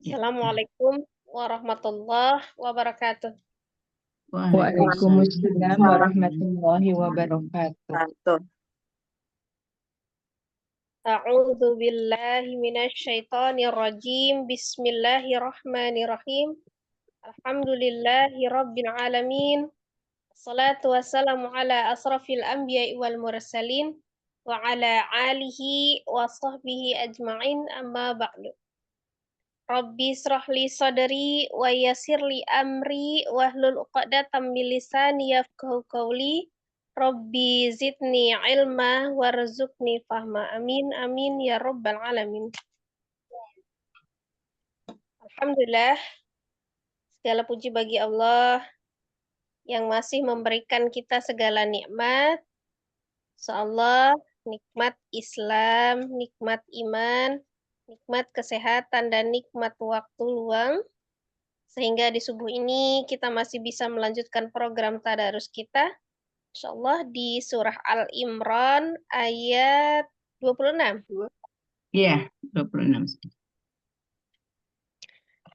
Ya. Assalamualaikum warahmatullahi wabarakatuh. Waalaikumsalam warahmatullahi wabarakatuh. A'udzu billahi minasyaitonir rajim. Bismillahirrahmanirrahim. Alhamdulillahi rabbil alamin. Wassalatu wassalamu ala asrafil anbiya'i wal mursalin wa ala alihi wa sahbihi ajma'in, amma ba'du. Rabbi israh li sadri wa yassir li amri wahlul 'uqdatam min lisani yafqahu qawli. Rabbi zidni ilma warzuqni fahma. Amin amin ya rabbal alamin. Alhamdulillah, segala puji bagi Allah yang masih memberikan kita segala nikmat. Insyaallah, nikmat Islam, nikmat iman, nikmat kesehatan dan nikmat waktu luang. Sehingga di subuh ini kita masih bisa melanjutkan program tadarus kita. Insyaallah di surah Al-Imran ayat 26. Iya, 26.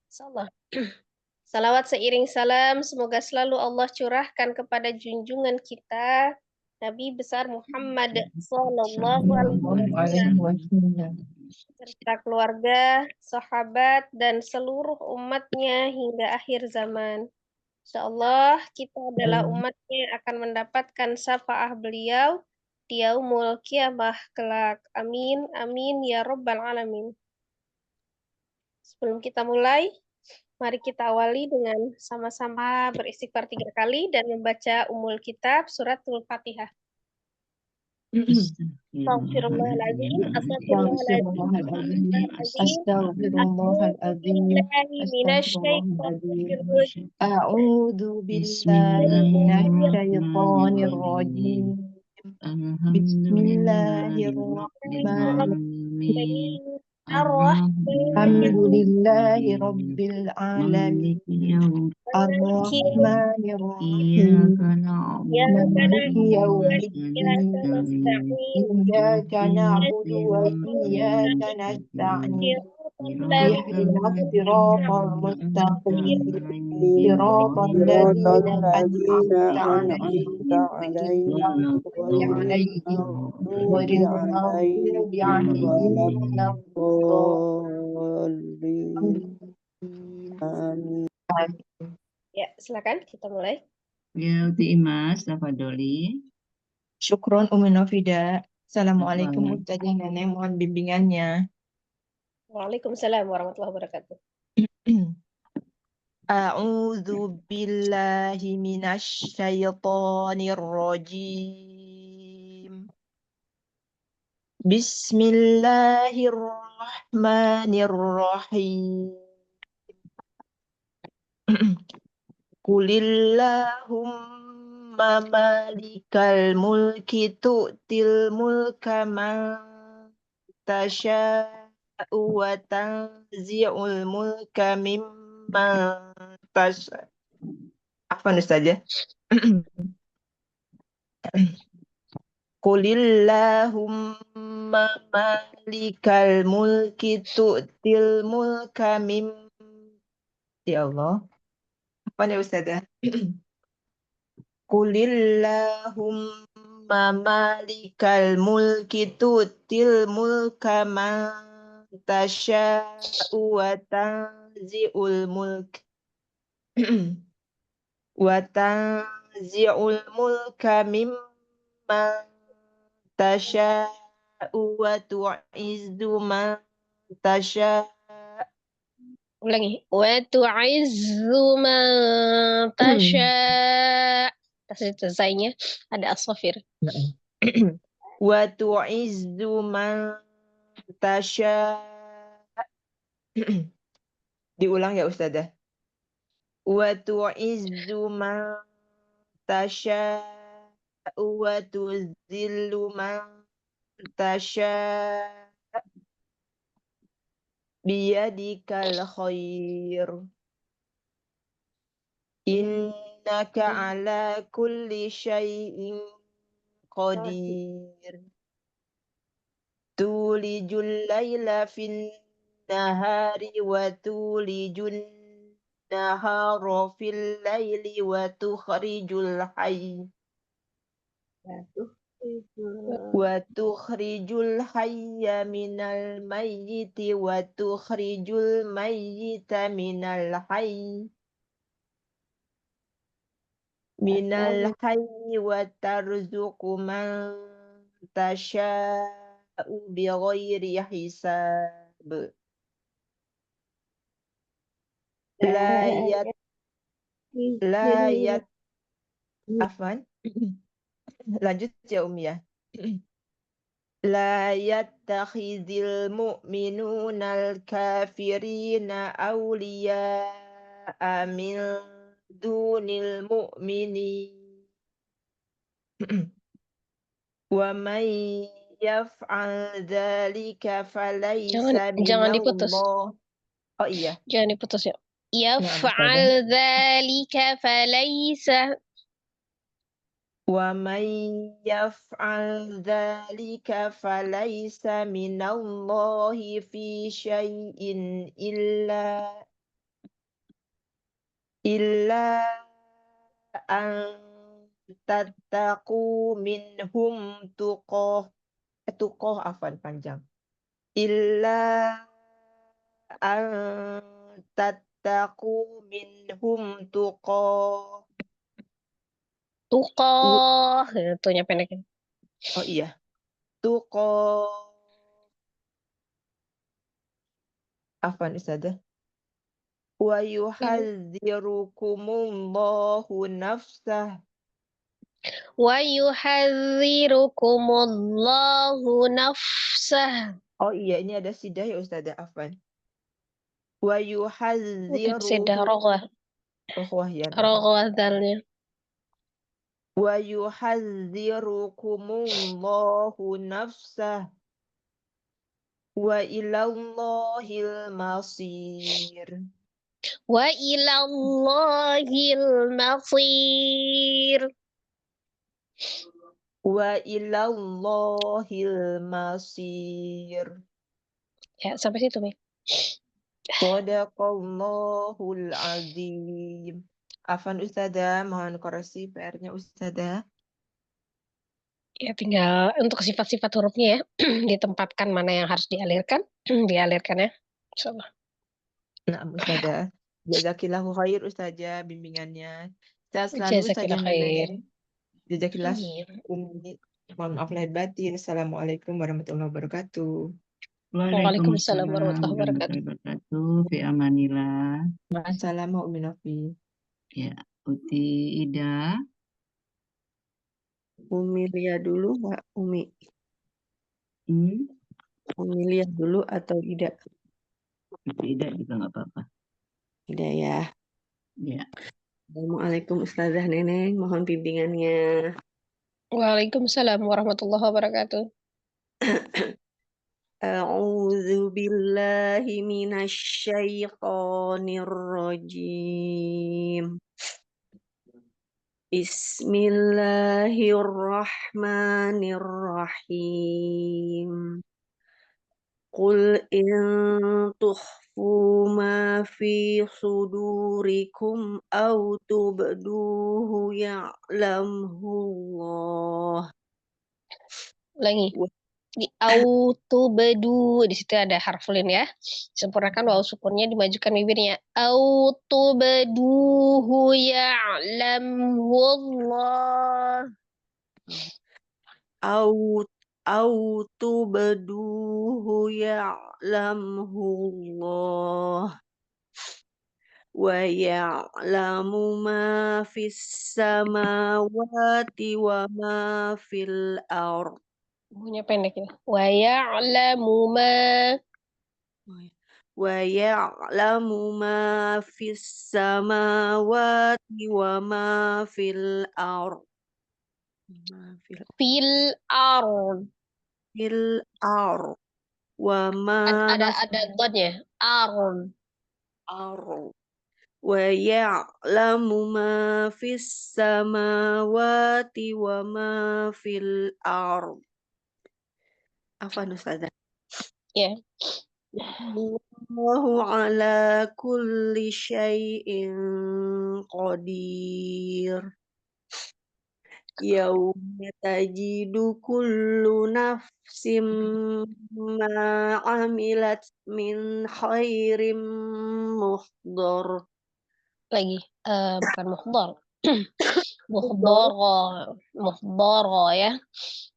Insyaallah. Salawat seiring salam semoga selalu Allah curahkan kepada junjungan kita Nabi besar Muhammad sallallahu alaihi Sallallahu wasallam alaihi wasallam. serta keluarga, sahabat dan seluruh umatnya hingga akhir zaman. Insyaallah kita adalah umatnya yang akan mendapatkan syafaat beliau di yaumul qiyamah kelak. Amin, amin, ya rabbal alamin. Sebelum kita mulai, mari kita awali dengan sama-sama beristighfar 3 kali dan membaca umul kitab suratul Fatihah. Astaghfirullahaladzim, astaghfirullahaladzim, Astaghfirullahaladzim. billahi minasyaitonir rajim. A'udzu billahi minasyaitonir rajim. Bismillahirrahmanirrahim. Alhamdulillahi rabbil alamin. Ar-Rahmanir-Rahim. Maliki yaumiddin. Iyyaka na'budu wa iyyaka nasta'in. Ihdinas siratal mustaqim. Siratal ladzina an'amta 'alaihim ghairil maghdubi 'alaihim ghairil maghdubi 'alaihim waladdallin. Ya, silakan kita mulai. Ya, Uti Imas, Tafadholi. Syukron Umi Novida. Assalamualaikum Ustazah Nenek, mohon bimbingannya. Waalaikumsalam warahmatullahi wabarakatuh. A'udzu billahi minasyaitonir rajim. Bismillahirrahmanirrahim. Qulillahumma malikal mulki tu'til mulka man tasha'u wa tanzi'ul mulka mimman tasha'. Afwan Ustazah. Qulillahumma malikal mulki tu'til mulka ya Allah. Apa nih Ustazah? Qulillahumma malikal mulki tu'til mulka man tasha'u wa tanzi'ul mulk wa tanzi'ul mulka mimman tasha'u wa tu'izzu man tasha'. Ulangi. Wa tu'izzu man tasha'. Selesainya ada asofir. Wa tu'izzu man tasha'. Diulang ya Ustazah. Wa tu'izzu man tasha' wa tuzillu man tasha' biyadikal khair. Innaka ala kulli syai'in qadir. Tulijul laila fil النهار وتولج النهار في الليل وتخرج الحي من الميت وتخرج الميت من الحي وترزق من تشاء بغير حساب لا يت عفوا lanjut ya ya. لا يتخذ المؤمنون الكافرين أولياء من دون المؤمنين ومن يفعل ذلك فليس Jangan من diputus. الله. Oh iya. Jangan diputus ya. Na'am, Yaf'al dzalika falaysa ومن يفعل ذلك فليس من الله في شيء إلا أن تتقوا منهم tuqoh afan panjang إلا أن تتقوا منهم tuqoh. tuqah. Tuhnya pendeknya. Oh iya, tuqoh afan Ustazah. Wa yuhadzirukumullahu nafsah. Wa yuhadzirukumullahu nafsah. Oh iya, ini ada sidah ya Ustazah, afan. Wa Sidah roghah. roghah ya. Roghah dalnya. Wa yuhadzirukumullahu nafsah. Wa ilallahil masir. Wa ilallahil masir. Wa ilallahil masir. Ya, sampai situ, Mi. Shadaqallahul azim. Afan Ustazah, mohon koreksi PR-nya Ustazah. Ya, tinggal untuk sifat-sifat hurufnya ya, ditempatkan mana yang harus dialirkan, dialirkan ya. Insyaallah. Nah, Ustazah. Jazakillahu khair Ustazah bimbingannya. Sehat selalu Jazakillah Ustazah khair. Neneng. Jazakillah Amin. Umi. Mohon maaf lahir batin. Assalamualaikum warahmatullahi wabarakatuh. Waalaikumsalam warahmatullahi wabarakatuh. Fi amanillah. Assalamualaikum Umi Novi. Ya, Uti Ida. Umi lihat dulu Mbak Umi. Hmm? Umi lihat dulu atau tidak? Uti Ida juga nggak apa-apa. Tidak ya. Ya. Assalamualaikum Ustazah Neneng, mohon bimbingannya. Waalaikumsalam warahmatullahi wabarakatuh. A'udzu billahi minasy syaithanir rajim. Bismillahirrahmanirrahim. Qul in tukhfu ma fi sudurikum aw tubduhu ya'lamhu Allah. Ulangi. Di autubedu, di situ ada harfulin ya. Sempurnakan waw sukunnya, dimajukan bibirnya. Autubeduhu ya'lamhu Allah. Au tubduhu ya'lamhu Allah wa ya'lamu ma fis samawati wa ma fil ard. Bukunya pendek ini. Wa ya'lamu ma Wa ya'lamu ma fis samawati wa ma fil ard. fil ard. Fil ard. Wa ma Ada dotnya. Ard. ard. Wa ya'lamu ma fis samawati wa ma fil ard. Afwan Ustazah. Ya. Wallahu ala kulli syai'in qadir. Yauma tajidu kullu nafsim ma amilat min khairim muhdar. Lagi, bukan muhdar. Muhdar. Muhdara ya.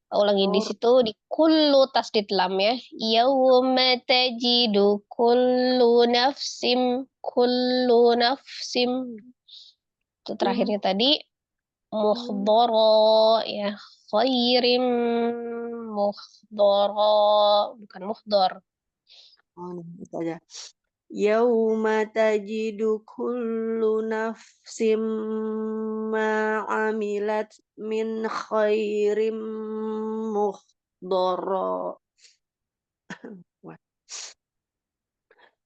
Ulangi di situ di kullu tasdid lam ya. Yauma tajidu kullu nafsim itu terakhirnya tadi muhdara ya. Khairim muhdara bukan muhdar. Oh, itu aja. Yauma tajidu kullu nafsim ma amilat min khairim muhdara.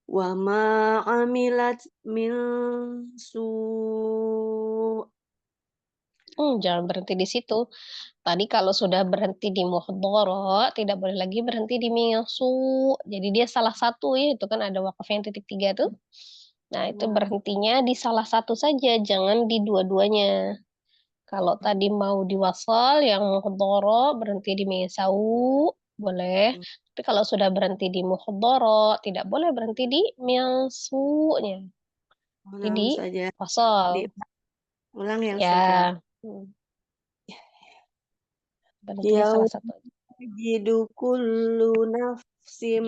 Wa ma amilat min su. Jangan berhenti di situ. Tadi kalau sudah berhenti di muhdhara, tidak boleh lagi berhenti di misu. Jadi dia salah satu ya, itu kan ada wakaf yang titik 3 tuh. Nah, itu berhentinya di salah satu saja, jangan di dua-duanya. Kalau tadi mau diwasal yang muhdhara berhenti di misau, boleh. Tapi kalau sudah berhenti di muhdhara, tidak boleh berhenti di misu-nya. Jadi saja. wasal. Ulang ya, Ya. Ustazah. Berhenti di salah satu. Tajidu kullu nafsim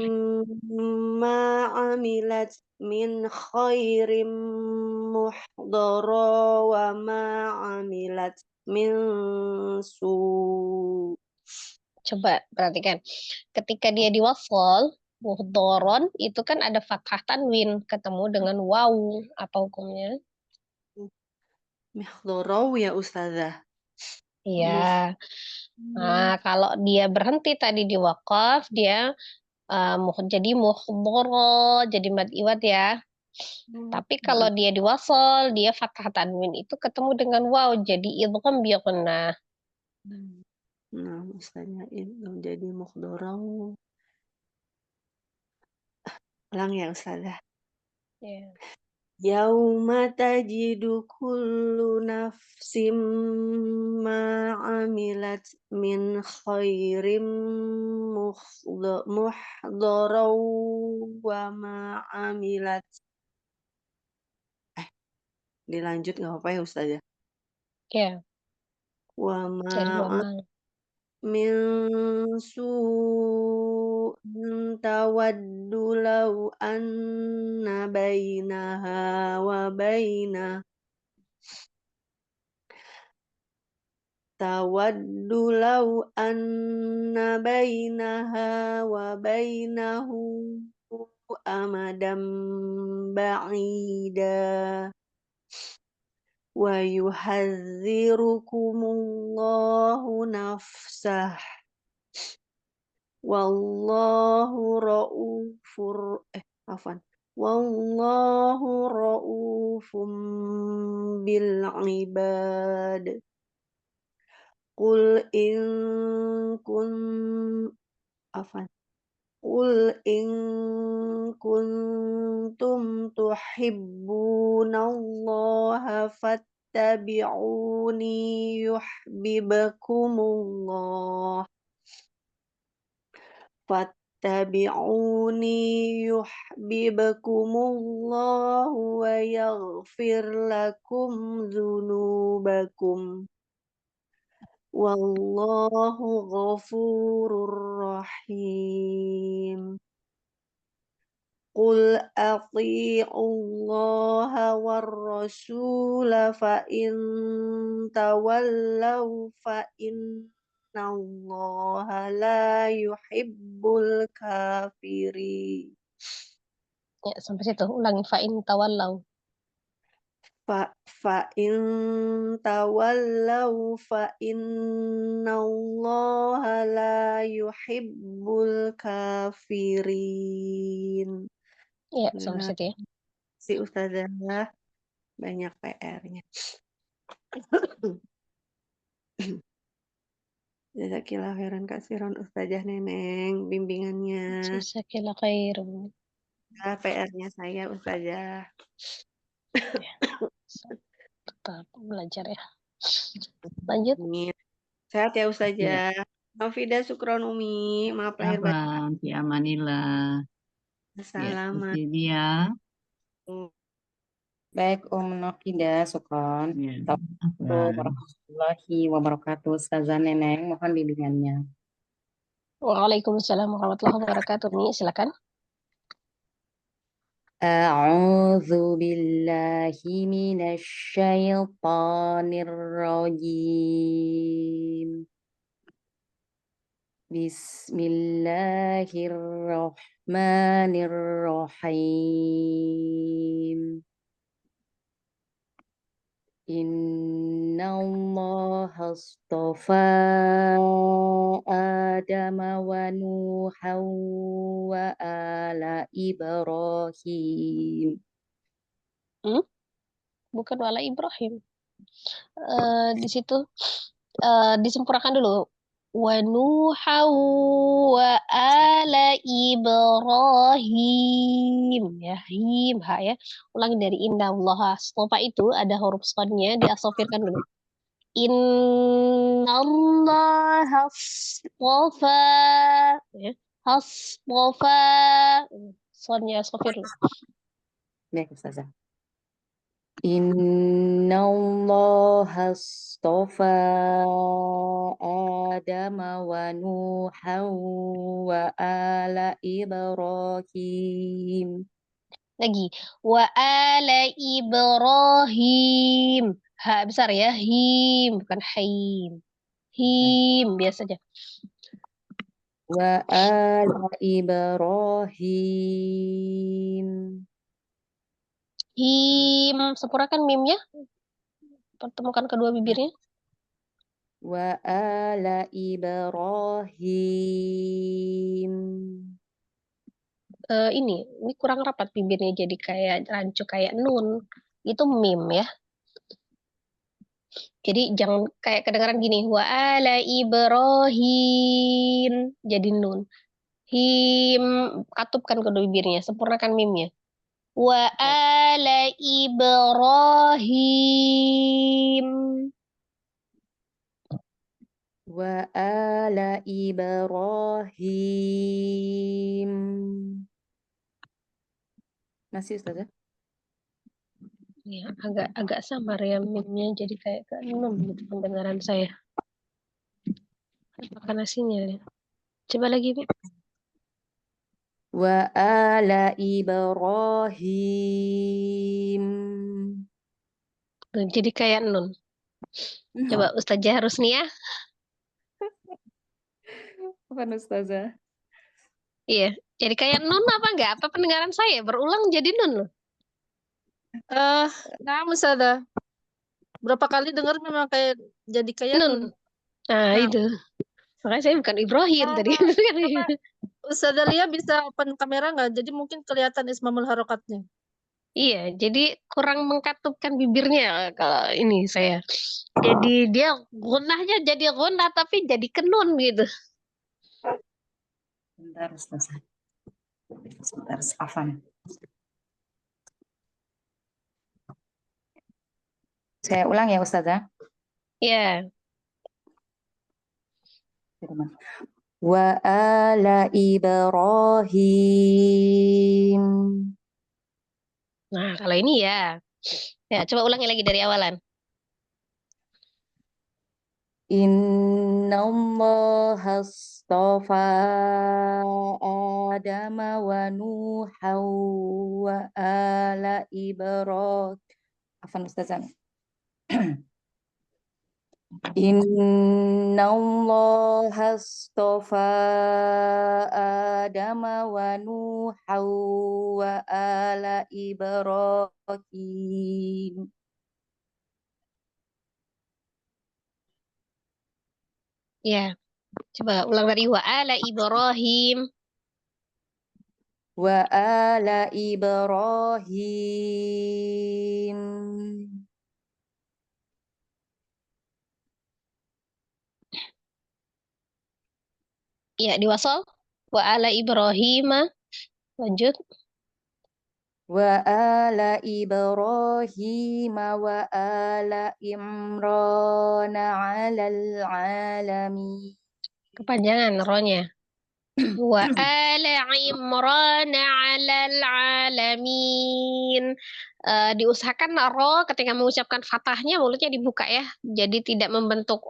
ma amilat min khairim muhdara wa ma amilat min su. Coba perhatikan. Ketika dia diwasal, muhdhoron, itu kan ada fathah tanwin ketemu dengan waw. Apa hukumnya? Mihdharaw ya Ustazah. Iya. Nah, kalau dia berhenti tadi di wakaf, dia jadi muhdhara, jadi mad iwad ya. Tapi kalau dia diwasal, dia fathah tanwin itu ketemu dengan waw, jadi idgham bi gunnah. Nah, Ustazah itu jadi muhdharaw. Ulang ya Ustazah. Ya. Yauma tajidu kullu nafsim ma amilat min khairim muhdharaw wa ma amilat. Dilanjut nggak apa-apa ya Ustazah? Ya, Wa jadi ma wamal. min su'in tawaddu law anna bainaha wa bainah tawaddu law anna bainaha wa bainahu amadan ba'ida wa yuhadzirukumullahu nafsah wallahu raufum bil ibad. Qul in kun Qul in kuntum tuhibbunallaha fattabi'uni yuhibbukumullah wa yaghfir lakum dzunubakum. Wallahu ghafurur rahim. Qul athi'ullaha war rasula fa in tawallaw fa innallaha la yuhibbul kafirin. Ya, sampai situ. Ulangi fa'in tawallau. Fa in tawallaw fa innallaha la yuhibbul kafirin. Ya, sampai situ ya. Si Ustazah banyak PR-nya. Jazakillah khairan kasiron Ustazah Neneng bimbingannya. Jazakallahu khairan. PR-nya saya Ustazah. Tetap belajar ya. Lanjut. Amin. Sehat ya Iya. Ustazah. Nafidah syukron Umi. Maaf lahir batin. Salam, fi amanillah. Ya, Assalamualaikum. Uti dia. Baik, Nafidah, syukron. Ya, Assalamualaikum afwan. warahmatullahi wabarakatuh. Ustazah Neneng, mohon bimbingannya. Waalaikumsalam warahmatullahi wabarakatuh. Nih, silakan. A'udzu billahi minasyaitonir rajim. Bismillahirrahmanirrahim. Innallaha astafa Adama wa Nuhan wa ala Ibrahim. Bukan wala Ibrahim. Di situ disempurnakan dulu. Wa Nuha wa ala Ibrahim. Ya, him, ha ya. Ulangi dari innallaha astafa itu ada huruf sodnya, diasofirkan dulu. Innallaha astafa. Ya. Astafa. Sodnya asofir dulu. Baik, Ustazah. Innallaha astafa Adama wa Nuhan wa ala Ibrahim. Lagi. Wa ala Ibrahim. Ha besar ya. Him. Bukan haim. Him. Biasa aja. Wa ala Ibrahim. Him. Sempurnakan mimnya. Pertemukan kedua bibirnya. Wa ala Ibrahim. Ini kurang rapat bibirnya. Jadi kayak rancu. Kayak nun. Itu mim ya. Jadi jangan kayak kedengaran gini. Wa ala Ibrahim. Jadi nun. Him. Katupkan kedua bibirnya. Sempurnakan mimnya. Wa ala Ibrahim. Wa ala Ibrahim. Masih Ustazah? Ya, agak samar ya mimnya, jadi kayak ke enam gitu pendengaran saya. Apakah nasinya? Coba lagi, Mim. Wa ala Ibrahim. Jadi kayak nun. Coba Ustazah Rusnia. Bukan Ustazah. Iya, jadi kayak nun apa enggak? Apa pendengaran saya berulang jadi nun loh? Nah, Ustazah. Berapa kali dengar memang kayak jadi kayak Nun. nun. Nah, Nah. itu. Makanya saya bukan Ibrahim tadi. Ustazah Lia bisa open kamera nggak? Jadi mungkin kelihatan ismamul harokatnya. Iya, jadi kurang mengkatupkan bibirnya kalau ini saya. Jadi dia gunahnya jadi gunah tapi jadi kenun gitu. Bentar Ustazah. Sebentar, afan. Saya ulang ya Ustazah. Iya. Wa ala Ibrahim. Nah, kalau ini ya. Ya, coba ulangi lagi dari awalan. Innallaha astafa Adama wa Nuhan wa ala Ibrahim. Afan Ustazah. Innallaha astafa Adama wa Nuhan wa ala Ibrahim. Ya, coba ulang dari wa ala Ibrahim. Wa ala Ibrahim. Ya, diwasal. Wa ala Ibrahim. Lanjut. Wa ala Ibrahim wa ala Imran 'alal 'alamin. Kepanjangan rohnya. Wa ala Imran 'alal 'alamin. Diusahakan roh ketika mengucapkan fathahnya mulutnya dibuka ya. Jadi tidak membentuk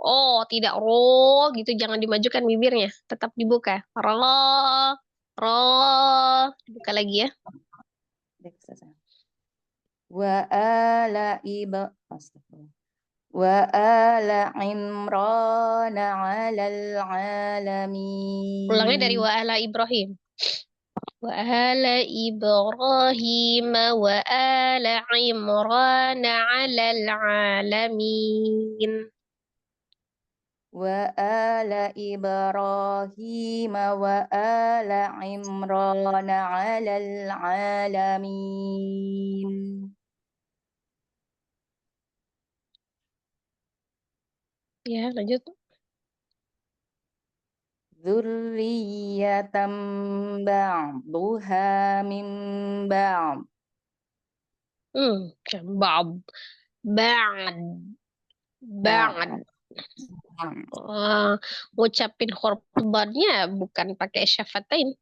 tidak roh gitu, jangan dimajukan bibirnya, tetap dibuka. Roh, dibuka lagi ya. Baik, Ustazah. Wa ala Astagfirullah. Wa ala Imran 'alal 'alamin. Ulangnya dari wa ala Ibrahim. Wa ala Ibrahim wa ala Imran 'alal 'alamin. Wa ala Ibrahim wa ala Imran 'alal 'alamin. Ya, lanjut. Dzurriyyatan ba'duha min ba'd. Ba'd. Ba'd. Ba'd. Ngucapin huruf badnya bukan pakai syafatain.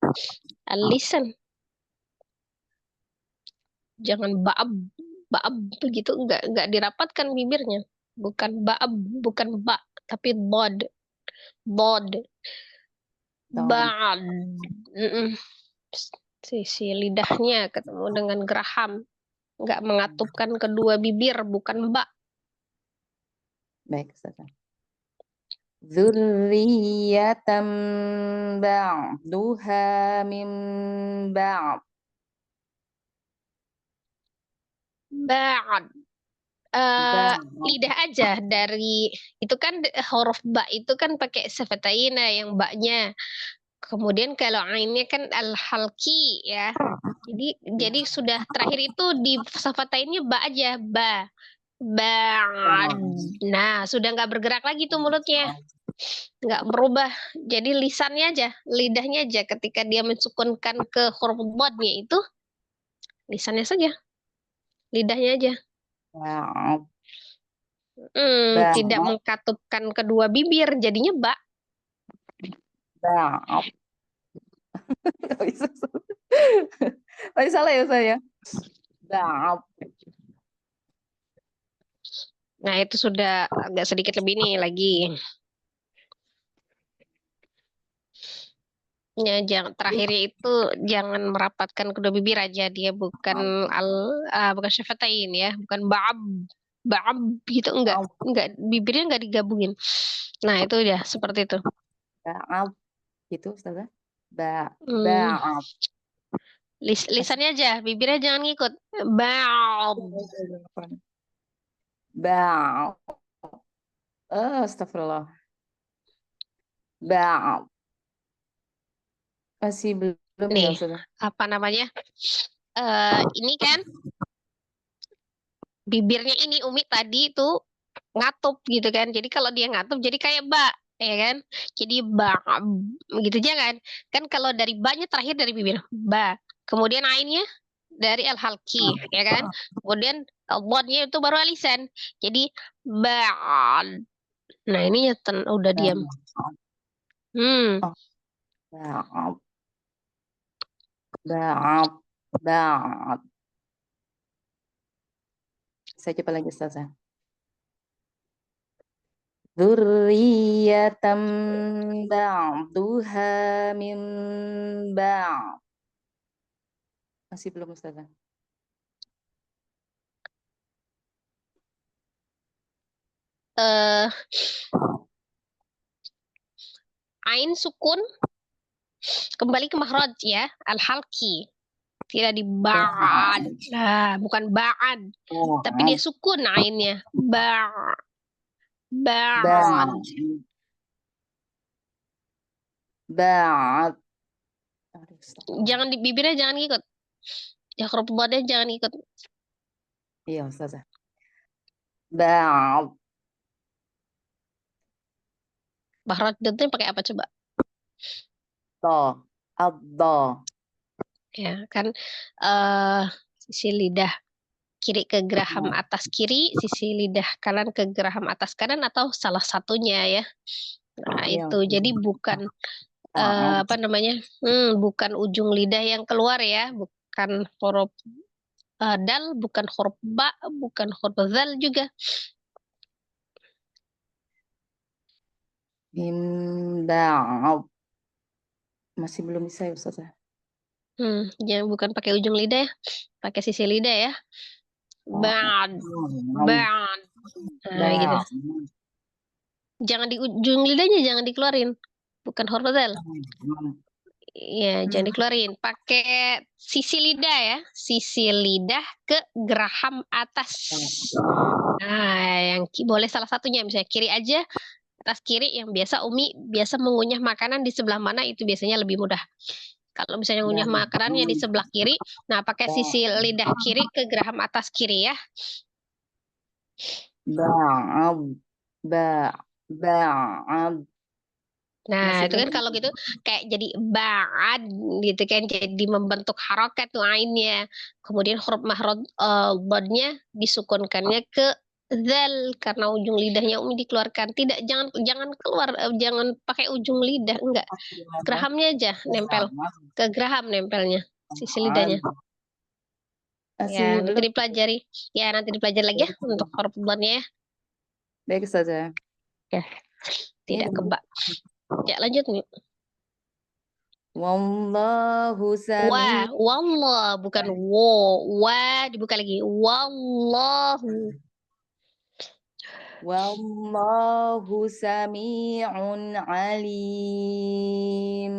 Al-lisan. Jangan ba'ab. Ba'ab begitu enggak dirapatkan bibirnya. Bukan ba'ab, bukan ba, tapi bod. Bod. Ba'd. Sisi lidahnya ketemu dengan geraham. Enggak mengatupkan kedua bibir, bukan ba. Baik, Ustazah. Dzurriyyatan ba'duha min ba'd. Ba'd. Lidah aja dari itu kan huruf ba itu kan pakai safataina yang ba-nya. Kemudian kalau ainnya kan al-halki ya. Jadi sudah terakhir itu di safatainnya ba aja, ba. Ba'd. Nah, sudah nggak bergerak lagi tuh mulutnya. Nggak berubah. Jadi lisannya aja, lidahnya aja ketika dia mensukunkan ke huruf bodnya itu lisannya saja. Lidahnya aja. Ba'd. Tidak mengkatupkan kedua bibir, jadinya ba. Ba'd. Tadi salah ya saya. Ba'd. Nah, itu sudah agak sedikit lebih nih lagi. Ya, terakhirnya itu jangan merapatkan kedua bibir aja, dia bukan bukan syafatain ya, bukan ba'ab gitu enggak bibirnya enggak digabungin. Nah, itu ya seperti itu. Ba'd. Gitu, Ustazah. Ba'd. Lisannya aja, bibirnya jangan ngikut. Ba'ab. Ba'd. Astagfirullah. Ba'd. Masih belum ya, Nih, Ustazah? apa namanya? Ini kan bibirnya ini Umi tadi tuh ngatup gitu kan. Jadi kalau dia ngatup jadi kayak ba, ya kan? Jadi ba gitu jangan. Kan kalau dari ba-nya terakhir dari bibir, ba. Kemudian ainnya dari al-halki, ya kan? Kemudian bodnya itu baru alisan. Jadi ba. Nah, ini udah diam. Ba'd. Ba'd. Ba'd. Saya coba lagi, Ustazah. Dzurriyyatan ba'duha min ba'd. Masih belum, Ustazah? Ain sukun kembali ke makhraj ya, al-halki. Tidak di ba'ad. Nah, bukan ba'ad. Tapi dia sukun ainnya. Ba'ad. Ba'd. Jangan di bibirnya jangan ikut. Ya huruf bodnya jangan ikut. Iya, Ustazah. Ba'd. Bahradatnya pakai apa coba? Do. Ad-do. Ya kan Sisi lidah kiri ke geraham atas kiri, sisi lidah kanan ke geraham atas kanan, atau salah satunya ya. Nah, Iya, itu jadi bukan apa namanya? Bukan ujung lidah yang keluar ya, bukan huruf dal, bukan huruf ba, bukan huruf zal juga. Bimbang. Masih belum bisa ya Ustazah. Jangan bukan pakai ujung lidah ya, pakai sisi lidah ya. Bad, bad. Nah, gitu. Jangan di ujung lidahnya, jangan dikeluarin. Bukan huruf zal. Ya, jangan dikeluarin. Pakai sisi lidah ya. Sisi lidah ke geraham atas. Nah, yang boleh salah satunya. Misalnya kiri aja. Atas kiri yang biasa Umi biasa mengunyah makanan di sebelah mana itu biasanya lebih mudah. Kalau misalnya ngunyah makanannya di sebelah kiri, nah pakai sisi lidah kiri ke geraham atas kiri ya. Ba'ab. Nah, Masih itu kan belum. kalau gitu kayak jadi ba'ad gitu kan, jadi membentuk harokat lainnya. Kemudian huruf mahrod bodnya disukunkannya ke zal karena ujung lidahnya Umi dikeluarkan. Tidak, jangan keluar, jangan pakai ujung lidah, enggak. Gerahamnya aja nempel ke geraham, nempelnya sisi lidahnya. Ya, Masih nanti belum. dipelajari. Ya, nanti dipelajari lagi ya untuk huruf bodnya ya. Baik Ustazah. Ya, tidak Ini kebak. Ya, lanjut nih. Wallahu sami. Wallah, bukan wa, dibuka lagi. Wallahu. Wallahu sami'un alim.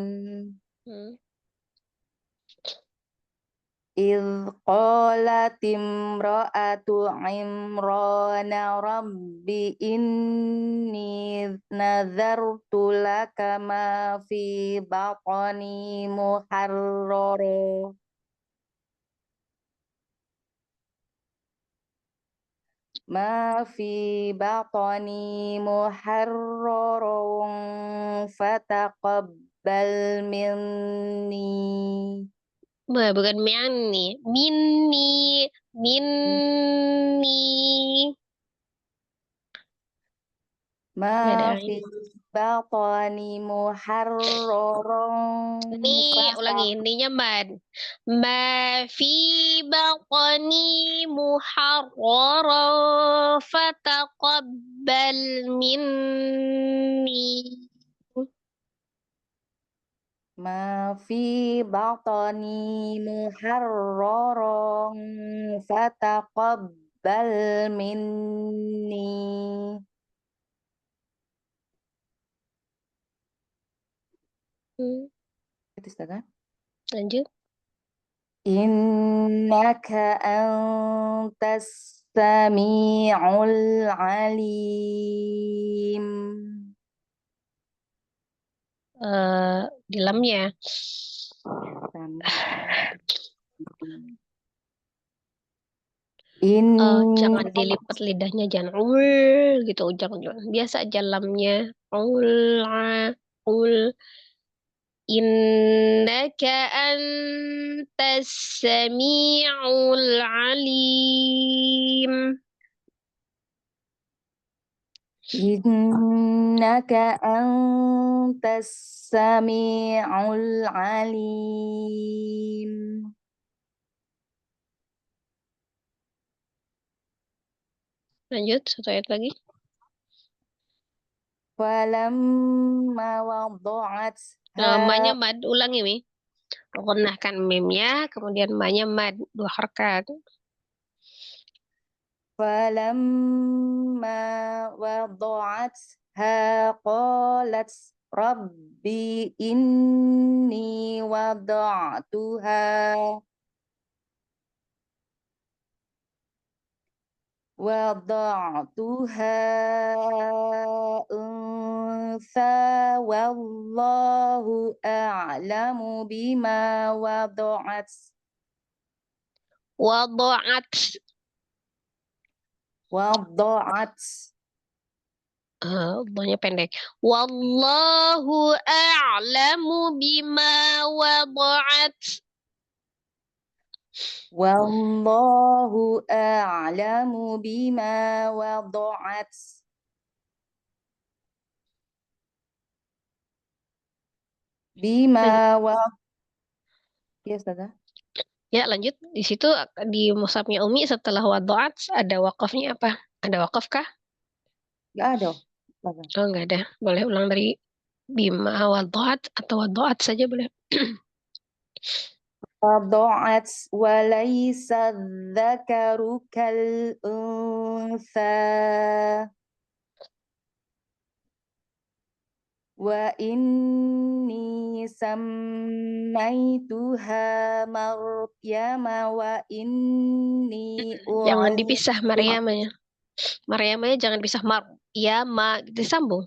إذ قالت امرأة عمران رب إني نذرت لك ما في بطني محررا فتقبل مني Bukan minni. Minni. ما في بطني محررا Ini ulangi, ininya mad. Ma fi baqani muharrara fataqabbal minni. ما في بطني محررا فتقبل مني Lanjut. إنك أنت السميع العليم Di lamnya. Jangan dilipat lidahnya, jangan gitu, jangan biasa aja lamnya. Innaka antas sami'ul alim. Innaka antas sami'ul alim. Lanjut, satu ayat lagi. Falamma wada'at Ma-nya mad, ulangi Mi. Gunnahkan mimnya, kemudian ma-nya mad, 2 harakat. Falamma wada'atha qalat rabbi inni wada'tuha unsa wallahu a'lamu bima wada'at Banyak pendek. Wallahu a'lamu bima wada'at. Wallahu a'lamu bima wada'at. Bima wa Ya, Ustazah. Ya, lanjut. Di situ di mushafnya Umi setelah wadu'at ada wakafnya apa? Ada wakaf kah? Nggak ada, Ustazah. Oh, enggak ada. Boleh ulang dari bima wadu'at atau wadu'at saja boleh. Wada'at wa laysa dzakaru kal untha. Wa inni sammaituha Maryama wa inni Jangan dipisah Maryamanya. Maryamanya jangan pisah Maryama gitu disambung.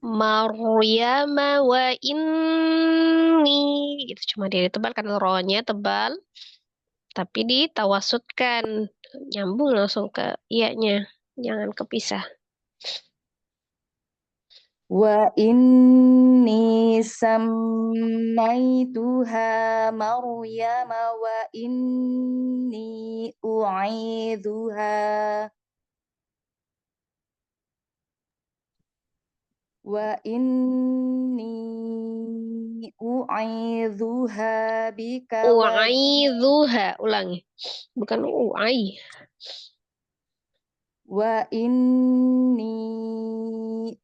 Maryama wa inni gitu cuma dia ditebalkan rohnya tebal tapi ditawasudkan nyambung langsung ke iya-nya. Jangan kepisah. Wa inni sammaituha Maryama wa inni u'idzuha bika U'idzuha ulangi. Bukan u'ai. wa inni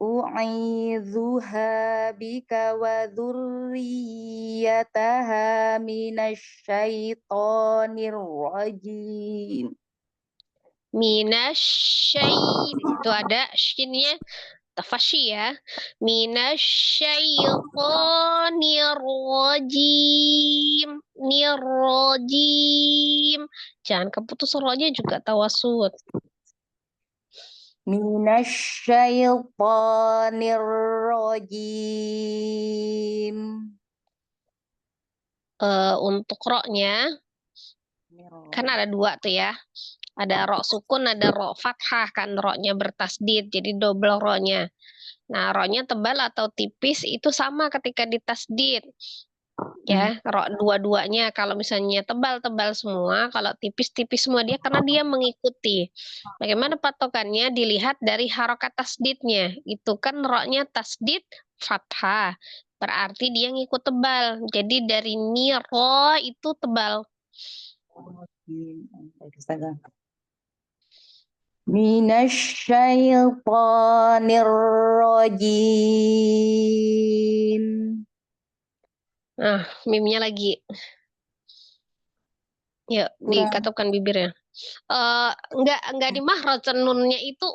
u'idzuha bika wa dzurriyyataha minasyaitonir rajim. Minasyai di situ ada shinnya tafashi ya. Minasyaitonir rajim. Nirrajim. Jangan keputus rohnya juga tawasud. Minasyaitonir rajim. Untuk roknya kan ada dua tuh ya. Ada rok sukun, ada rok fathah kan roknya bertasdid, jadi double roknya. Nah, roknya tebal atau tipis itu sama ketika ditasdid. Ya, rok dua-duanya kalau misalnya tebal-tebal semua, kalau tipis-tipis semua dia karena dia mengikuti. Bagaimana patokannya? Dilihat dari harokat tasdidnya. Itu kan roknya tasdid fathah. Berarti dia ngikut tebal. Jadi dari niro itu tebal. Minasyaitonir rajim. Nah, mimnya lagi. Yuk, dikatupkan bibirnya. Enggak di mahraj nunnya itu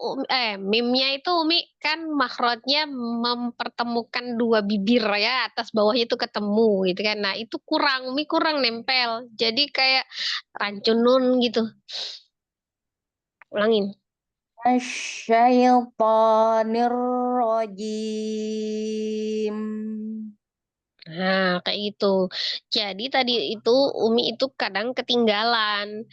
mimnya itu Umi kan mahrajnya mempertemukan dua bibir ya atas bawahnya itu ketemu gitu kan. Nah, itu Umi kurang nempel. Jadi kayak rancun nun gitu. Ulangin. Asyaitonir rajim. Nah, kayak gitu. Jadi tadi itu Umi itu kadang ketinggalan.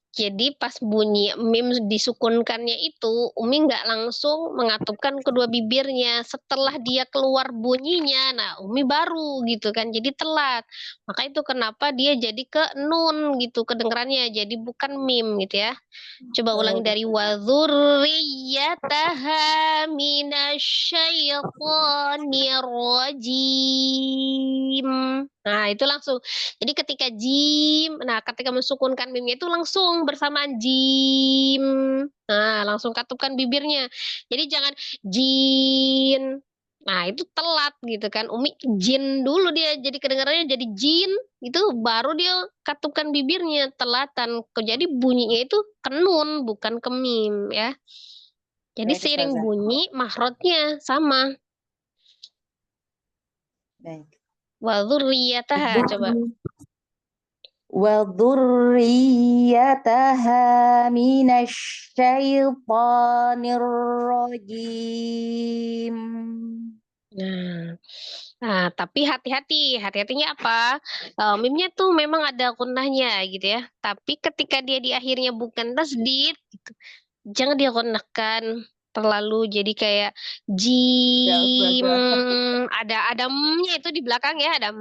Jadi pas bunyi mim disukunkannya itu, Umi nggak langsung mengatupkan kedua bibirnya. Setelah dia keluar bunyinya, nah Umi baru gitu kan. Jadi telat. Maka itu kenapa dia jadi ke nun gitu kedengarannya. Jadi bukan mim gitu ya. Coba ulangi dari wadzurriyataha minasyaitonir rajim. Nah, itu langsung. Jadi ketika ketika mensukunkan mimnya itu langsung bersamaan jim. Nah, langsung katupkan bibirnya. Jadi jangan jin. Nah, itu telat gitu kan. Umi jin dulu dia jadi kedengarannya jadi jin. Itu baru dia katupkan bibirnya telatan. Jadi bunyinya itu kenun bukan kemim ya. Jadi Baik, seiring Ustazah. bunyi mahrotnya sama. Baik. Wadzurriyataha coba. Wa dzurriyyataha minasyaitonir rajim. Nah, tapi hati-hatinya apa? Mimnya tuh memang ada gunnahnya gitu ya. Tapi ketika dia di akhirnya bukan tasdid, gitu, jangan dia gunnahkan. terlalu jadi kayak Nggak jim, usah. ada m-nya itu di belakang ya, ada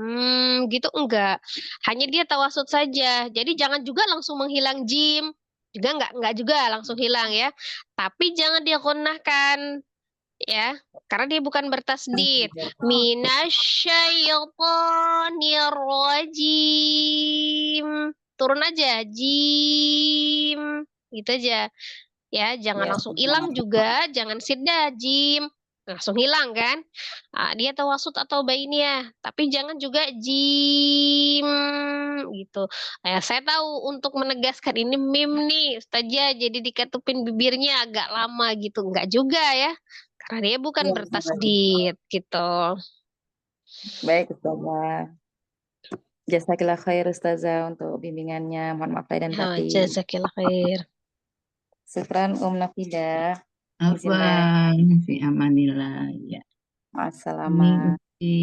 gitu enggak. Hanya dia tawasud saja. Jadi jangan juga langsung menghilang jim. Juga enggak juga langsung hilang ya. Tapi jangan dia gonahkan ya, karena dia bukan bertasdid. Minasyaitonir rajim. Turun aja, jim. Gitu aja. Ya, jangan Ya, langsung hilang juga, jangan sidda, jim. Langsung hilang kan? Ah, dia tawasud atau bainiyah, tapi jangan juga jim gitu. Saya tahu untuk menegaskan ini mim nih, Ustazah, jadi diketupin bibirnya agak lama gitu. Enggak juga ya. Karena dia bukan ya, bertasdid gitu. baik Ustazah. Jazakillah khair Ustazah untuk bimbingannya. Mohon maaf lahir dan batin. Jazakillah khair. Syukran Nafidah. Bismillah. Afwan, fi amanillah. Ya, ini Assalamualaikum. Uci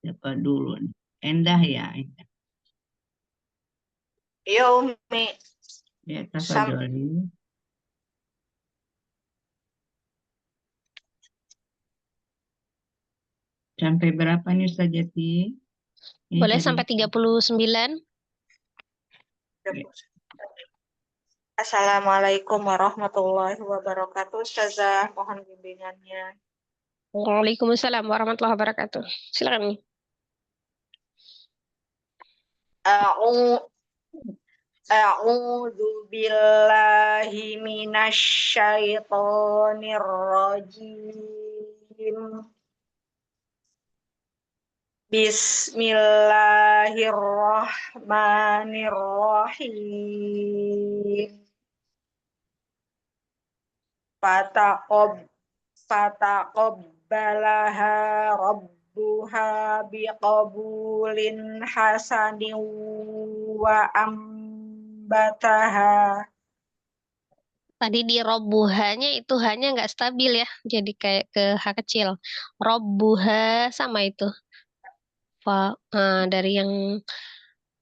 siapa dulu nih? Endah ya, Endah. Iya, Umi. Ya, Sam tafadholi. Sampai berapa nih Ustaz Jati? Ini Boleh tadi. sampai 39? Assalamualaikum warahmatullahi wabarakatuh. Ustazah, mohon bimbingannya. Waalaikumsalam warahmatullahi wabarakatuh. Silakan. A'u- A'udzu billahi minasyaitonir rajim. Bismillahirrahmanirrahim. Fataqabbalaha rabbuha biqabulin hasanin wa ambataha. Tadi di robuhanya itu hanya nggak stabil ya. Jadi kayak ke H kecil. Robuha sama itu. Dari yang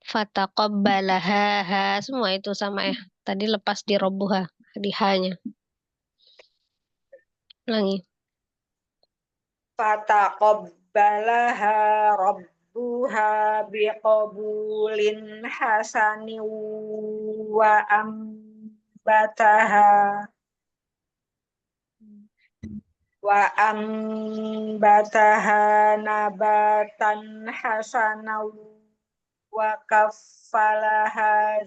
fataqabbalaha ha, semua itu sama ya. Tadi lepas di robuha. Di H-nya. Ulangi. Fataqabbalaha rabbuha biqabulin hasanin wa ambataha nabatan hasanan wa kaffalaha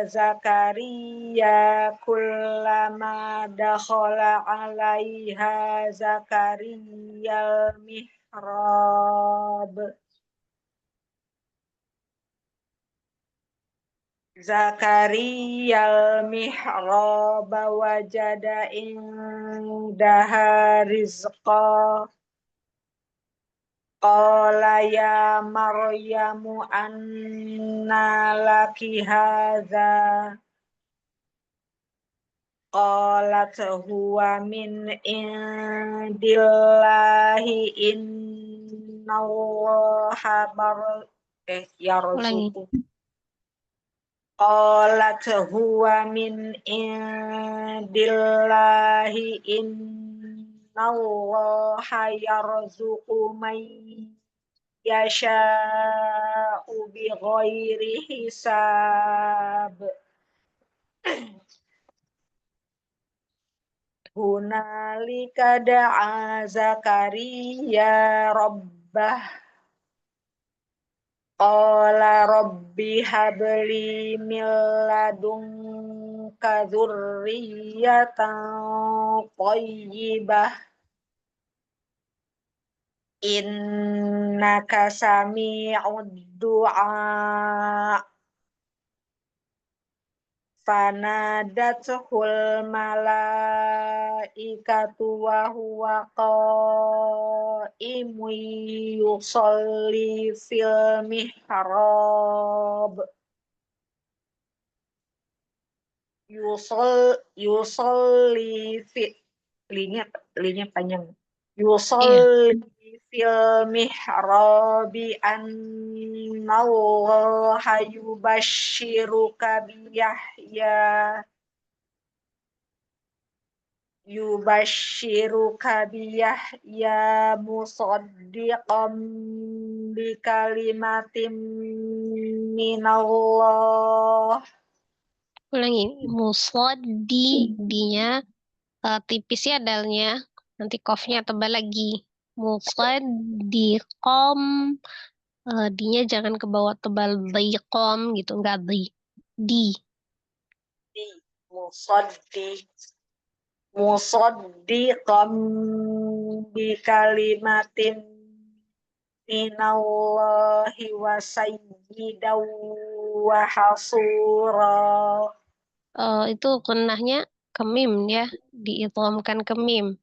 Zakaria kullama dakhala 'alaiha Zakariyal mihrab wajada indaha rizqa qala ya Maryamu anna laki hadza qalat huwa min indillahi innallaha Ulangi. yarzuqu qalat huwa min indillahi innallaha yarzuqu man yasha'u bighairi hisab. Hunalika da'a Zakaria rabbah qala rabbi habli min ladunka dzurriyyatan thayyibah innaka sami'ud du'a. Fanadathul malaikatu wa huwa qa'imun yusalli fil mihrab. Yusalli fi linya panjang. Yusalli fil mihrabi annallaha yubashshiruka biyahya musaddiqan bikalimatin minallah. Ulangi, musoddi, dinya tipis ya dalnya, nanti kofnya tebal lagi. Musaddiqom, dinya jangan ke bawah tebal, dhiqom gitu, enggak di. Di musaddiqan bikalimatin minallahi wa sayyidaw wa hasura. Itu gunnahnya ke mim ya, diidghamkan ke mim.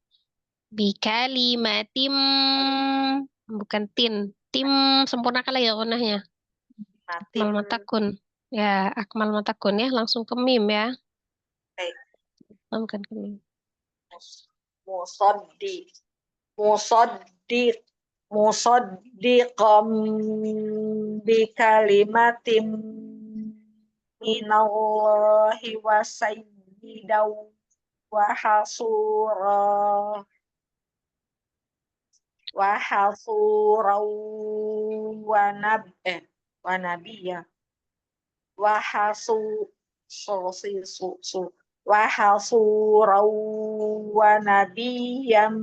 Bikalimatim, bukan tin. Tim sempurnakan lagi gunnahnya. Akmal matakun. Ya, akmal matakun ya, langsung ke mim ya. Baik. Idghamkan ke mim. Musaddiqam bikalimatim minallahi wa sayyidaw wa hasura wa nabiyya wa hasura wa nabiyyam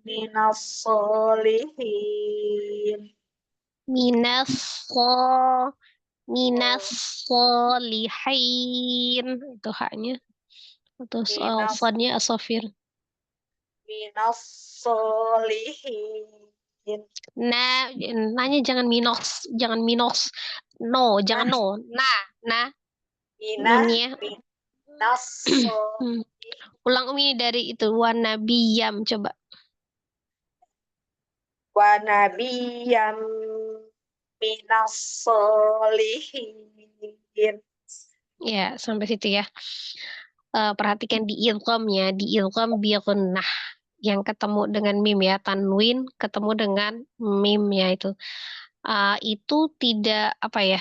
minas solihin. Minas solihin, itu haknya. Atau sodnya asofir. Minas solihin. Nah, nanya jangan minos. No, jangan no. Nah. Nunnya. Minas Ulang Umi dari itu. Wanabiyam, coba. Wa nabiyyam minas solihin. Ya, sampai situ ya. Perhatikan di idghamnya, di idgham bi gunnah yang ketemu dengan mim ya, tanwin ketemu dengan mim ya itu. Itu tidak apa ya?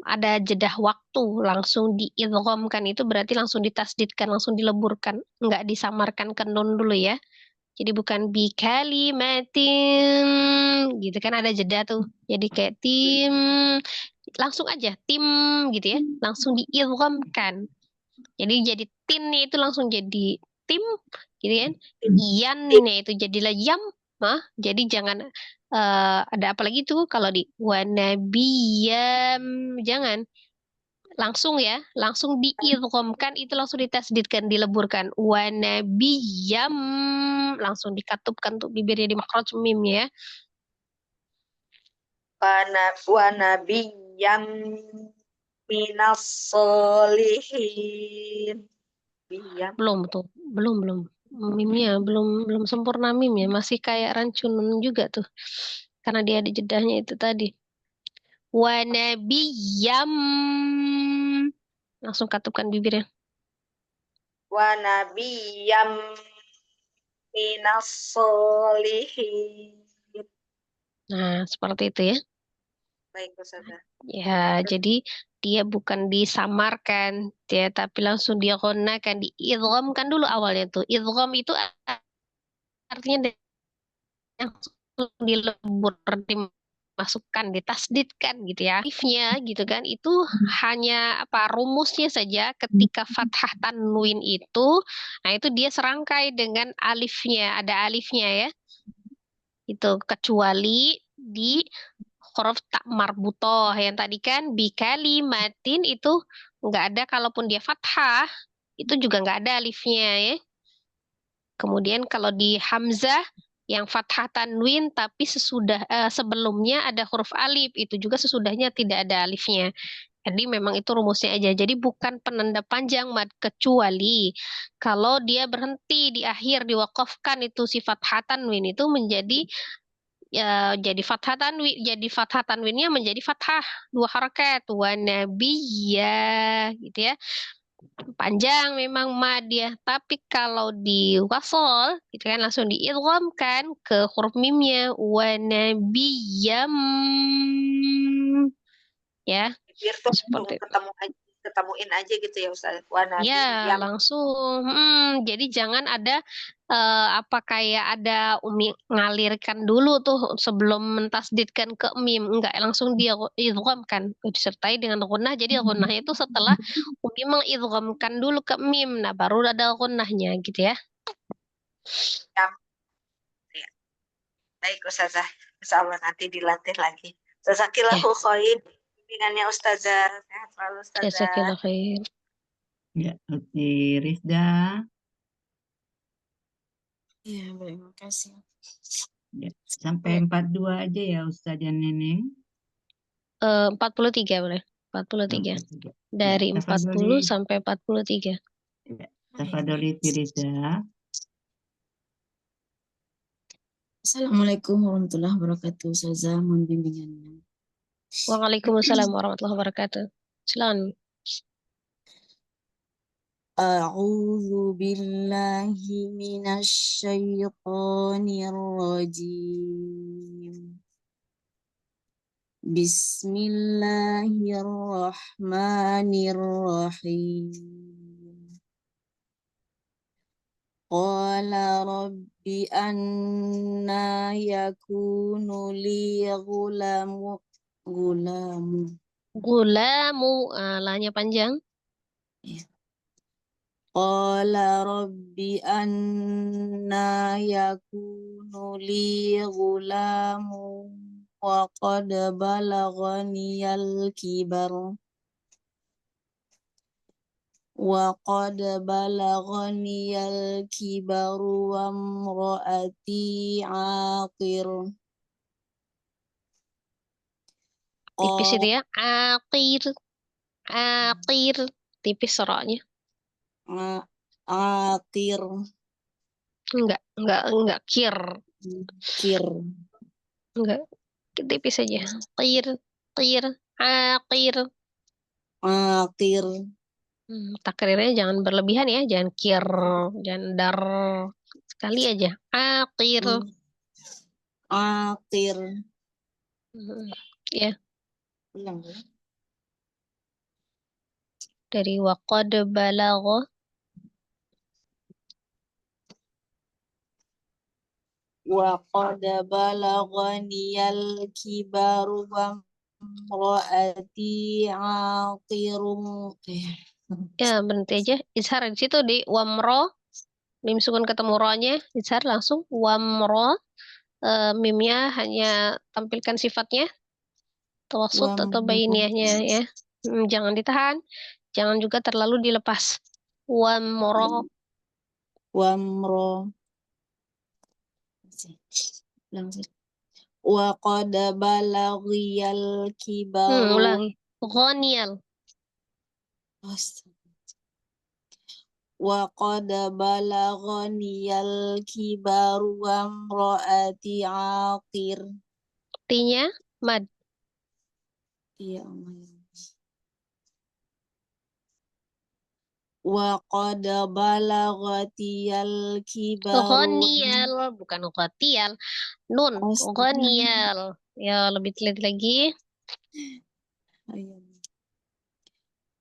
Ada jeda waktu, langsung diidghamkan itu berarti langsung ditasdidkan, langsung dileburkan, enggak disamarkan ke nun dulu ya. Jadi bukan bi kalimatin gitu kan, ada jeda tuh. Jadi kayak tim, langsung aja tim gitu ya, langsung diidghamkan. Jadi tinnya itu langsung jadi tim gitu kan. Iannya itu jadilah yam. Jadi jangan ada apa lagi tuh kalau di wanabiyam, jangan langsung ya, langsung diidghamkan itu langsung ditasdidkan, dileburkan. Wanabiyam, langsung dikatupkan tuh bibirnya di makhraj mim ya. Wa nabiyyam minas solihin. Belum tuh, belum. Mimnya belum sempurna mim ya, masih kayak rancun juga tuh. Karena dia ada jedahnya itu tadi. Wa nabiyyam, langsung katupkan bibirnya. Wa nabiyyam minas solihin. Nah, seperti itu ya. Baik, Ustazah. Ya, jadi dia bukan disamarkan, ya, tapi langsung dia gunakan, diidghamkan dulu awalnya tuh. Idgham itu artinya langsung dilebur, dimasukkan, ditasdidkan gitu ya. Alifnya gitu kan, itu hanya apa, rumusnya saja ketika fathah tanwin itu, nah itu dia serangkai dengan alifnya, ada alifnya ya. Itu kecuali di huruf tak marbutoh yang tadi kan bi kalimatin itu nggak ada, kalaupun dia fathah itu juga nggak ada alifnya ya. Kemudian kalau di hamzah yang fathah tanwin tapi sebelumnya ada huruf alif, itu juga sesudahnya tidak ada alifnya. Jadi memang itu rumusnya aja. Jadi bukan penanda panjang mad, kecuali kalau dia berhenti di akhir, diwakafkan itu si fathah tanwin itu menjadi ya, jadi fathah tanwinnya menjadi fathah 2 harakat, wa nabiyya gitu ya. Panjang memang mad ya, tapi kalau di wasol itu kan langsung diidghamkan ke huruf mimnya wa nabiyyam ya, Biar tuh seperti itu. ketemuin aja gitu ya Ustaz. Wa nabi Ya, yang langsung. Jadi jangan ada apa kayak ada umi ngalirkan dulu tuh sebelum mentasdidkan ke mim. Enggak, langsung dia idghamkan disertai dengan gunnah. Jadi gunnahnya itu setelah umi mengidghamkan dulu ke mim. Nah, baru ada gunnahnya gitu ya. ya. Baik Ustazah. Insya Allah nanti dilatih lagi. Jazakillahu khair. Bimbingannya Ustazah. Sehat selalu Ustazah. Jazakallah khair. Ya, oke. Rizda. Ya, baik, makasih. Ya, sampai 42 aja ya Ustazah Neneng. 43 boleh. 43. 43. Dari Ya, 40 sampai 43. Ya, tafadholi Rizda. Assalamualaikum warahmatullahi wabarakatuh. Ustazah, mohon bimbingannya. Waalaikumsalam warahmatullahi wabarakatuh. Silakan. A'udzu billahi minasy syaithanir rajim. Bismillahirrahmanirrahim. Qala rabbi anna yakunu li gulamu. Gulamu, lanya panjang. Qala rabbi anna yakunu li gulamu wa qad balaghaniyal kibar. Wa qad balaghaniyal kibaru wa imraati aqir. Tipis itu ya. Aqir. Tipis soroknya. Aqir. Enggak kir. Enggak. Tipis aja. Qir. Aqir. Takrirnya jangan berlebihan ya. Jangan kir. Jangan dar. Sekali aja. Aqir. Ya. Dari waqad balagha. Wa qad balaghaniyal kibaru wa imraati aqirun. Ya, berhenti aja. Izhar di situ di wamro. Mim sukun ketemu ro-nya. Izhar langsung. Wamro. Mimnya hanya tampilkan sifatnya. Tawassut atau bainiyahnya ya. Jangan ditahan. Jangan juga terlalu dilepas. Wamro. Wa qad balaghiyal kibaru. Ulangi. Ghaniyal. Wa qad balaghaniyal kibaru wa imraati aqir. T-nya mad. Iya, wa qad balaghatiyal kibaru. Ghaniyal, bukan ghatiyal. Nun, ghaniyal. Ya, lebih teliti lagi.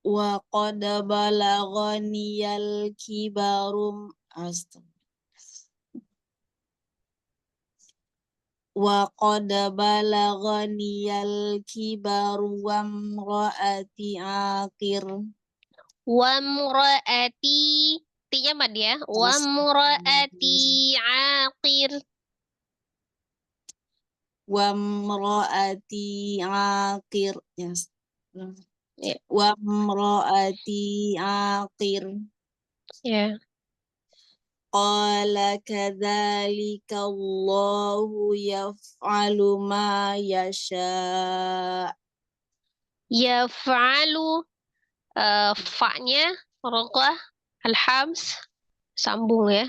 Wa qad balaghaniyal kibaru. Wa qad balaghaniyal kibaru wa imraati aqir. Wamraati. T-nya mad ya. Wamraati aqir. Wamraati aqir. Yes. Ya. Wamraati aqir. Ya. Qala kadzalika Allahu yaf'alu ma yasha. Yaf'alu. Fa-nya roqah al-hams sambung ya.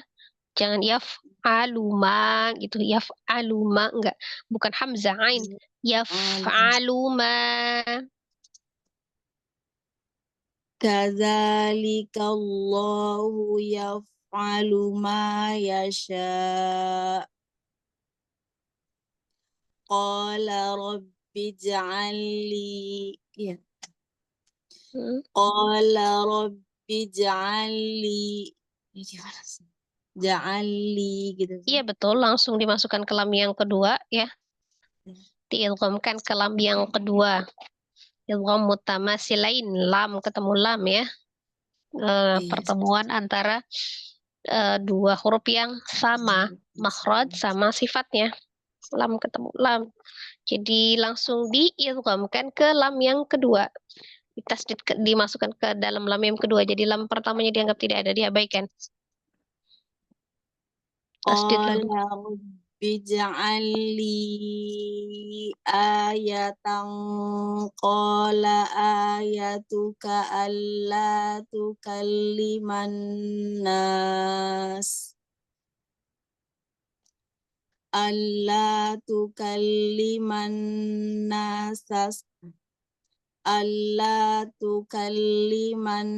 Jangan yaf'aluma gitu. Yaf'aluma enggak. Bukan hamzah ain. Yaf'aluma. Kadzalika Allahu yaf'alu ma yasha. Qala rabbi ij'alli ya. Qala rabbi ij'alli ja'alli gitu. Iya betul, langsung dimasukkan ke lam yang kedua ya. Diidghamkan ke lam yang kedua. Idgham mutamasilain, lam ketemu lam ya. Pertemuan antara dua huruf yang sama, makhraj sama sifatnya. Lam ketemu lam. Jadi langsung diidghamkan ke lam yang kedua. Ditasdid dimasukkan ke dalam lam yang kedua. Jadi lam pertamanya dianggap tidak ada, diabaikan. Tasdid lam. Qala rabbi ja'alli ayatan qala ayatuka alla tukalliman nas alla tukalliman nasas alla tukalliman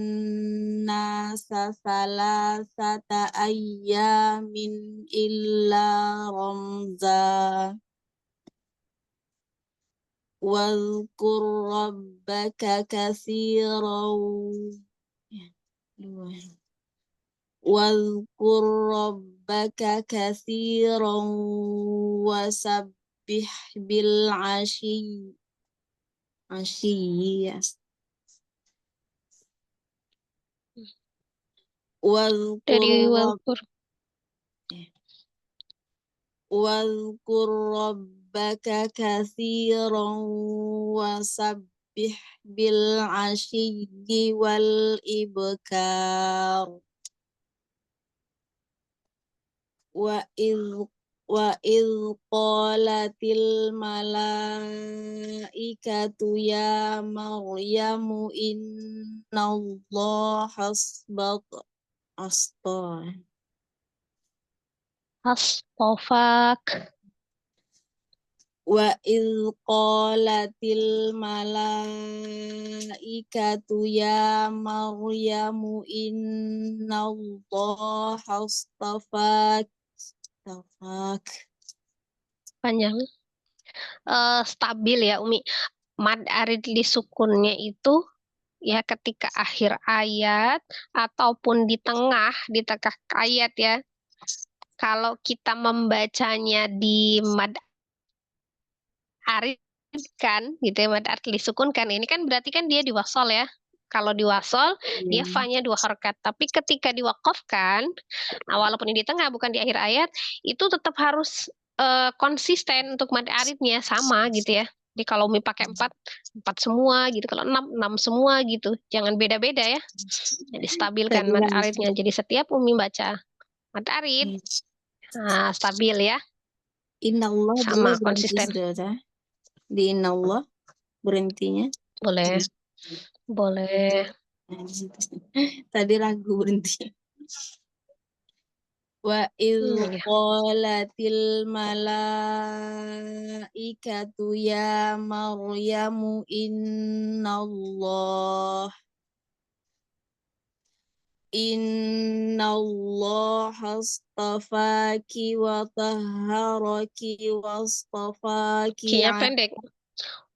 nasa salasata ayyamin illa ramza wadhkur rabbaka katsiran wadhkur rabbaka katsiran wasabbih bil ashi Asyiyas. Dari Wadhkur wadhkur rabbaka katsiran wasabbih bil ashiyyi wal ibkar. Wa idh qalatil malaikatu ya Maryamu innallaha astafak. Wa idh qalatil malaikatu ya Maryamu innallaha astafak. Panjang. Stabil ya Umi. Mad arid li sukunnya itu ya ketika akhir ayat ataupun di tengah ayat ya. Kalau kita membacanya di mad arid kan gitu ya, mad arid li sukun kan, ini kan berarti kan dia diwasol ya. Kalau diwasol dia fa-nya 2 harakat, tapi ketika diwakafkan, nah walaupun ini di tengah bukan di akhir ayat, itu tetap harus konsisten untuk mad aridnya sama gitu ya. Jadi kalau Umi pakai 4 semua gitu, kalau 6 semua gitu. Jangan beda-beda ya. Jadi stabilkan mad aridnya. Jadi setiap Umi baca mad arid, nah, stabil ya. Innallah Sama boleh berhenti konsisten. sudah. Di innallah berhentinya. Boleh. Boleh. Tadi ragu berhenti. Wa idh qalatil malaikatu ya Maryamu innallaha astafaki wa tahharaki wastafaki Ki-nya pendek.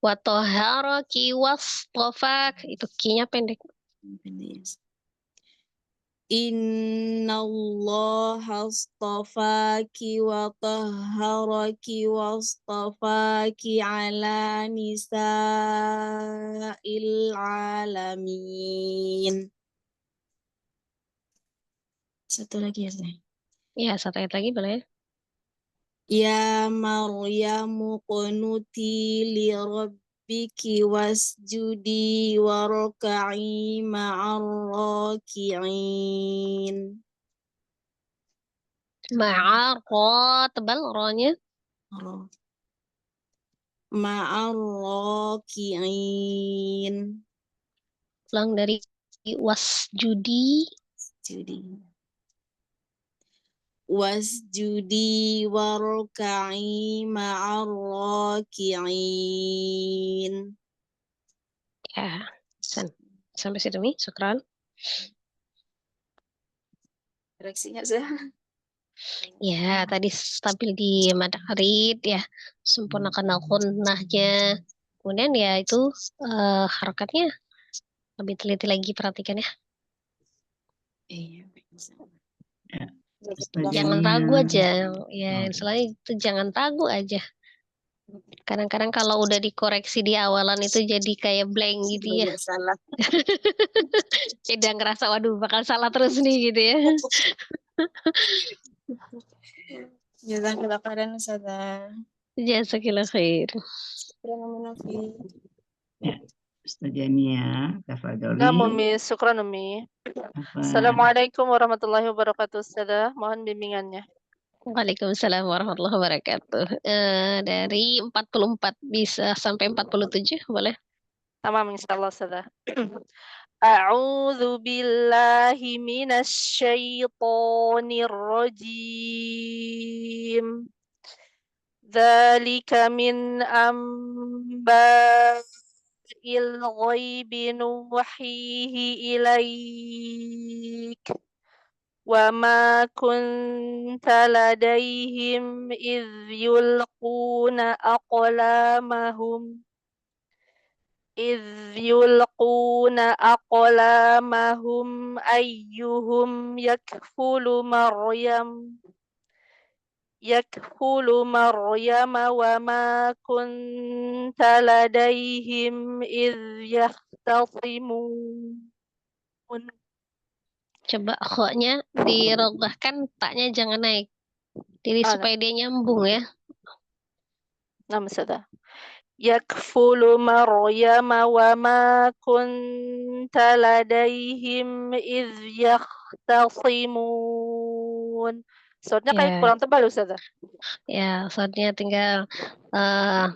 Wa tahharaki wastafak, itu ki-nya pendek. Innallaha astafaki wa tahharaki wastafaki ala nisa'il alamin. Satu lagi ya, Teh. Ya, satu ayat lagi boleh. Ya Maryamu qunuti li rabbiki wasjudi warka'i ma'ar raki'in. Ma'ar ro, tebal ro-nya. Ma'ar raki'in. Ulang dari wasjudi. Wasjudi warka'i ma'ar raki'in. Ya, San. Sampai situ Mi, syukran. Koreksinya saya. Ya, tadi stabil di madarid ya, sempurnakan al-gunnahnya. Kemudian ya itu harokatnya lebih teliti lagi perhatikan ya. Iya. Ya, Jangan Ustazahnya. ragu aja. Ya, Oh, selain itu jangan ragu aja. Kadang-kadang kalau udah dikoreksi di awalan itu jadi kayak blank gitu ya. Banyak salah. Jadi udah ngerasa waduh bakal salah terus nih gitu ya. Jazakallah khairan Ustazah. Jazakallah khair. Syukran Munafi. ya, Ustazahnya, tafadholi. Naam Umi, syukran Umi. Apa? Assalamualaikum warahmatullahi wabarakatuh Ustazah. Mohon bimbingannya. Waalaikumsalam warahmatullahi wabarakatuh. Dari 44 bisa sampai 47 boleh? Tamam insyaallah Ustazah. A'udzu billahi minasyaitonir rajim. Dzalika min amba'il ghaibi nuhihi ilaik. وما كنت لديهم إذ يلقون أقلامهم أيهم يكفل مريم وما كنت لديهم إذ يختصمون. Coba kho-nya dirogahkan, taknya jangan naik. Jadi Ah, supaya dia nyambung ya. نعم أستاذة. يكفل مريم وما كنت لديهم إذ يختصمون. Soalnya kayak Ya, kurang tebal Ustazah. ya, soalnya tinggal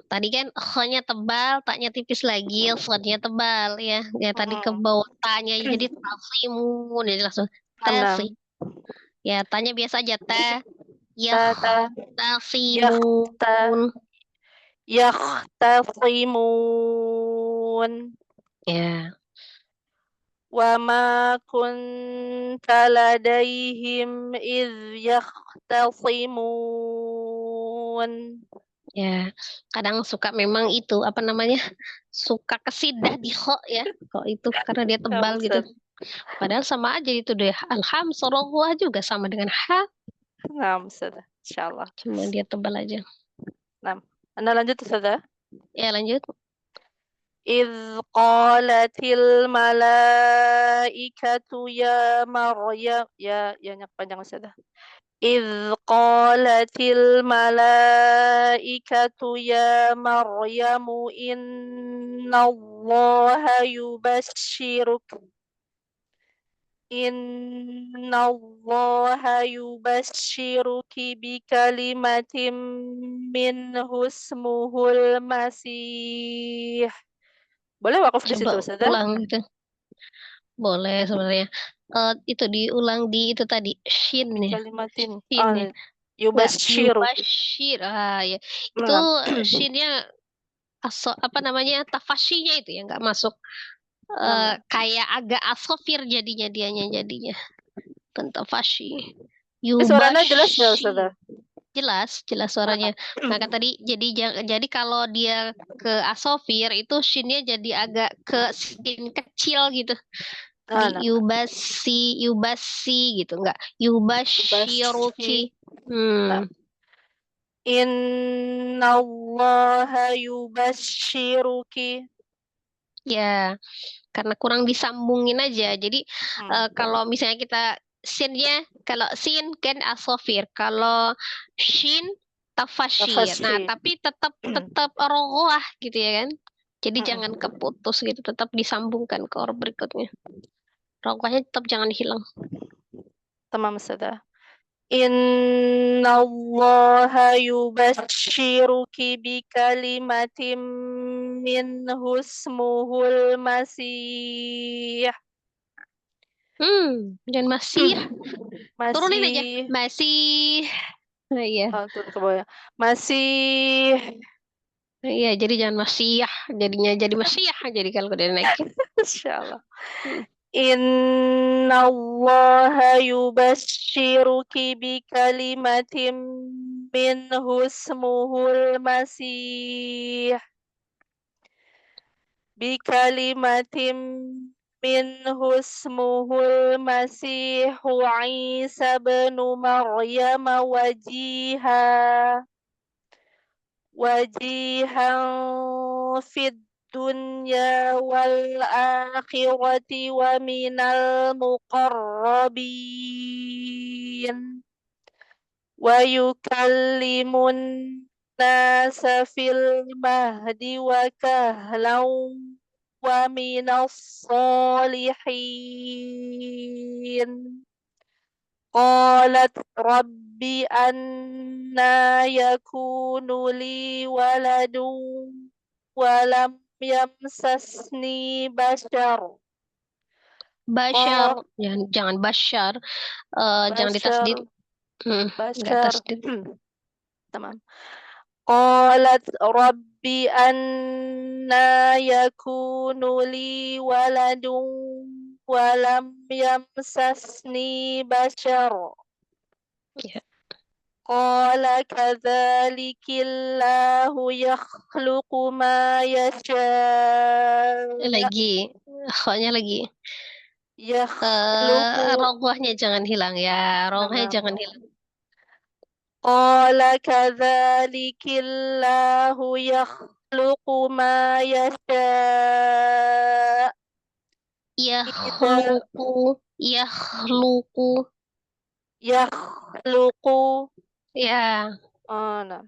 tadi kan kho-nya tebal, taknya tipis lagi, soalnya tebal ya. Ya tadi ke bawah taknya jadi tasimun, jadi langsung tasi. Ya, tanya biasa aja ta, ya tasimun. يختصمون. Ya, وما كنت لديهم إذ يختصمون. ya. Kadang suka memang itu apa namanya? Suka kesidah di kho ya. Kok itu karena dia tebal gitu. Padahal sama aja itu deh. Alhamdulillah juga sama dengan ha. Naam Ustazah, insyaallah. Cuma dia tebal aja. Naam. Anda lanjut Ustazah. Ya lanjut. إذ قالت الملائكة يا مريم ya panjang Ustazah. إذ قالت الملائكة يا مريم إن الله يبشرك بكلمة منه اسمه المسيح. Boleh wakaf di situ Coba Ustazah? ulang gitu. Boleh sebenarnya. Itu diulang di itu tadi shin ya. Kalimatin. Shin ya. Yubashiruk. Yubashir. Ya. Itu shinnya apa namanya? Tafashinya itu ya nggak masuk. Kayak agak asofir jadinya jadinya. Tafashi. Ini suaranya jelas nggak Ustazah? Jelas suaranya. Maka tadi jadi kalau dia ke asofir itu shinnya jadi agak ke sin kecil gitu. Di yubasi gitu enggak yubashiruki. Innallaha yubashiruki. Ya, karena kurang disambungin aja. Jadi kalau misalnya kita sinnya, kalau sin kan asofir, kalau shin tafashir. Nah, tapi tetap rohah gitu ya kan. Jadi jangan keputus gitu, tetap disambungkan ke huruf berikutnya. Rohahnya tetap jangan hilang. Tamam Ustazah. Innallaha yubashiruki bikalimatin minhu ismuhul masih. Dan masih turunin aja. Masih. Iya. Turun ke bawah. Masih Iya, jadi jangan Masiyah. Jadinya jadi Masiyah jadi kalau udah naikin. Insyaallah. Inna Allah yubashshiruki bi kalimatin minhu ismuhul masih bi kalimatin minhu ismuhul masihu Isa bin Maryam wajihan fid dunya wal akhirati wa minal muqarrabin wa yukallimun nasa fil mahdi wa kahlan wa minas salihin. Qalat rabbi anna yakunu li waladun walam yamsasni bashar. Bashar, jangan Bashar. Jangan ditasdid. Enggak Bashar. tasdid. Tamam. Qalat rabbi anna yakunu li waladun walam yamsasni bashar. Ya. Qala kadzalikillahu yakhluqu ma yasha. Lagi, koknya lagi. Yakhluqu. Rogohnya jangan hilang ya. Rogohnya jangan hilang. Qala kadzalikillahu yakhluqu ma yasha. Yakhluqu. Ya. Oh, nah.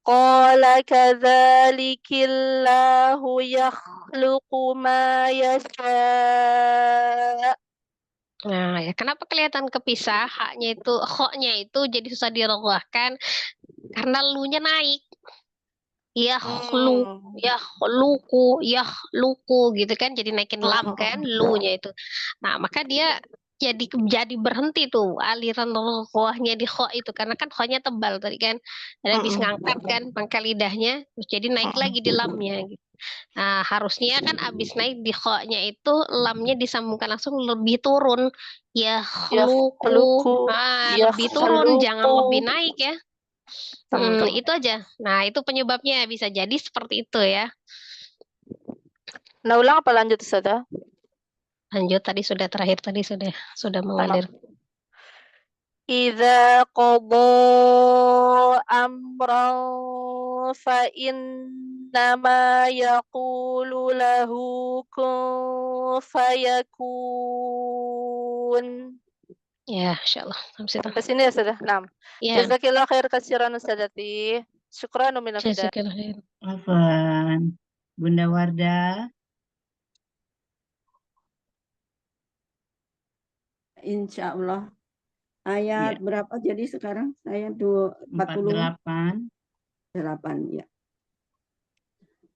Qala kadzalikillahu yakhluqu ma yasha. Nah, ya kenapa kelihatan kepisah? Khoknya itu jadi susah dirogohkan karena lu-nya naik. Yakhluqu gitu kan, jadi naikin lam kan, lu-nya itu. Nah, maka dia jadi berhenti tuh aliran rogohnya di khok itu karena kan khoknya tebal tadi kan. Dan habis ngangkat kan pangkal lidahnya, terus jadi naik lagi di lamnya gitu. Nah, harusnya kan abis naik di khoknya itu lamnya disambungkan langsung lebih turun. Yakhluqu. Lebih turun, jangan lebih naik ya. Itu aja. Nah, itu penyebabnya bisa jadi seperti itu ya. Nah, ulang apa lanjut Ustazah? Lanjut terakhir tadi sudah mengalir. Idza qada amran fa innama yaqulu lahu kun fayakun. Ya, insyaallah. Sampai sini ya sudah. Nah. Ya. Jazakillah khair katsiran Ustazati. Syukran min afida. Jazakillah khair. Afwan. Bunda Wardah. Insya Allah. Ayat berapa jadi sekarang? Ayat 48. 8 ya.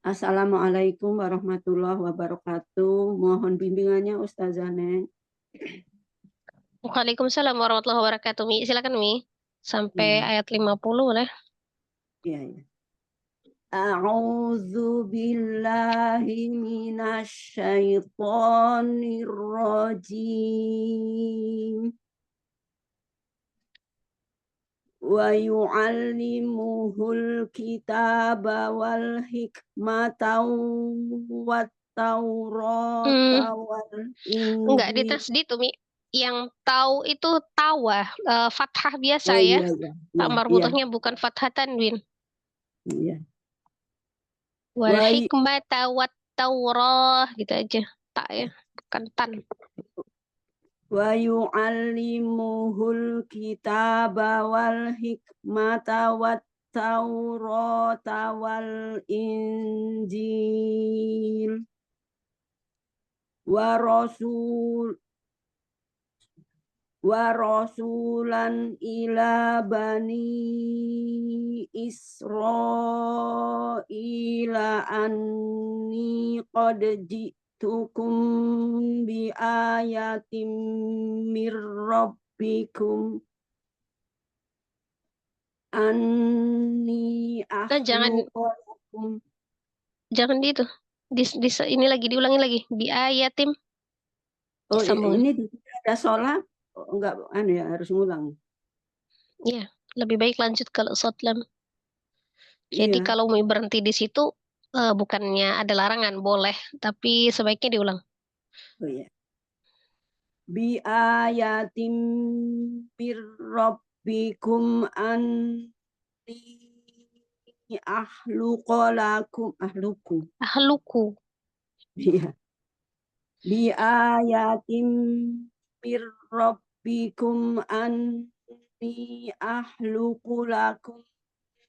Assalamualaikum warahmatullahi wabarakatuh. Mohon bimbingannya Ustazah Neng. Waalaikumsalam warahmatullahi wabarakatuh. Mi, silakan Mi. Sampai ayat 50 boleh? Iya. A'udzu billahi minasyaitonir rajim. Wa yu'allimuhul kitaba wal hikmata wat taurata wal injil. Enggak ditasdid tuh Mi. Yang tahu itu tawa, fathah biasa ya. Tak marbutohnya bukan fathah tanwin. Iya. Wal hikmata wat taurah gitu aja. Tak ya, bukan tan. Wa yu'allimuhul kitaba wal hikmata wat taurata wal injil. Wa rasulan ila bani Israila anni qad ji'tukum bi ayatin mir rabbikum anni Jangan lakum. Jangan di itu. Ini lagi diulangi lagi. Bi ayatim. Oh, Disambungin. ini di sini ada sholat. Oh, enggak, ya, harus ngulang. Iya, lebih baik lanjut kalau sotlam. Jadi Iya. kalau mau berhenti di situ, bukannya ada larangan, boleh. Tapi sebaiknya diulang. Oh iya. Bi ayatim bir rabbikum anni ahluqalakum. Ahluku. Iya. Bi ayatim bir rabbikum anni ahluqalakum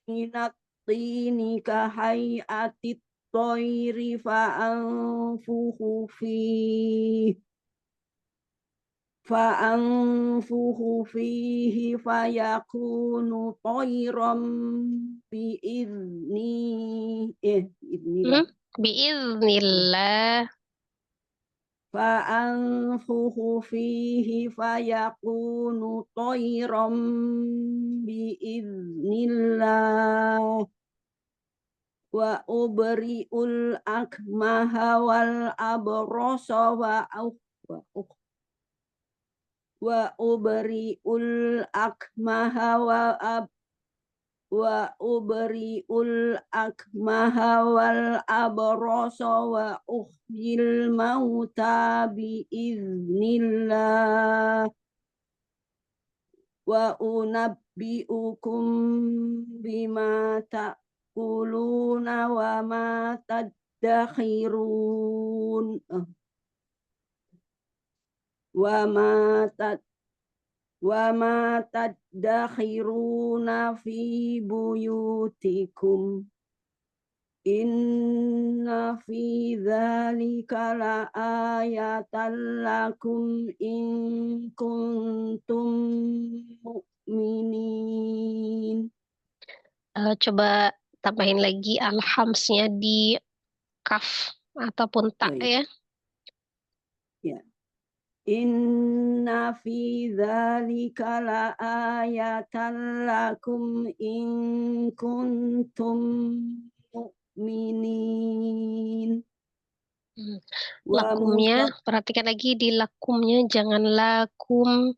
minat tini kahayati toiri fa'anfuhu fihi fayakunu toiram biiznillah Biiznillah. fa'anfuhu fihi fayakunu toiram biiznillah wa ubri'ul akmaha wal abrasa wa ubri'ul akmaha wa ubri'ul akmaha wal abrasa wa uhyil mauta biiznillah wa unabbi'ukum bima ta'kuluna wa ma tadakhirun wa ma tadakhiruna fi buyutikum inna fi dzalika la ayatan lakum in kuntum mu'minin. Coba tambahin lagi alhamsnya di kaf ataupun tak ya. Ya. Inna fi dzalika la ayatan lakum in kuntum mu'minin. Lakumnya, perhatikan lagi di lakumnya, jangan lakum.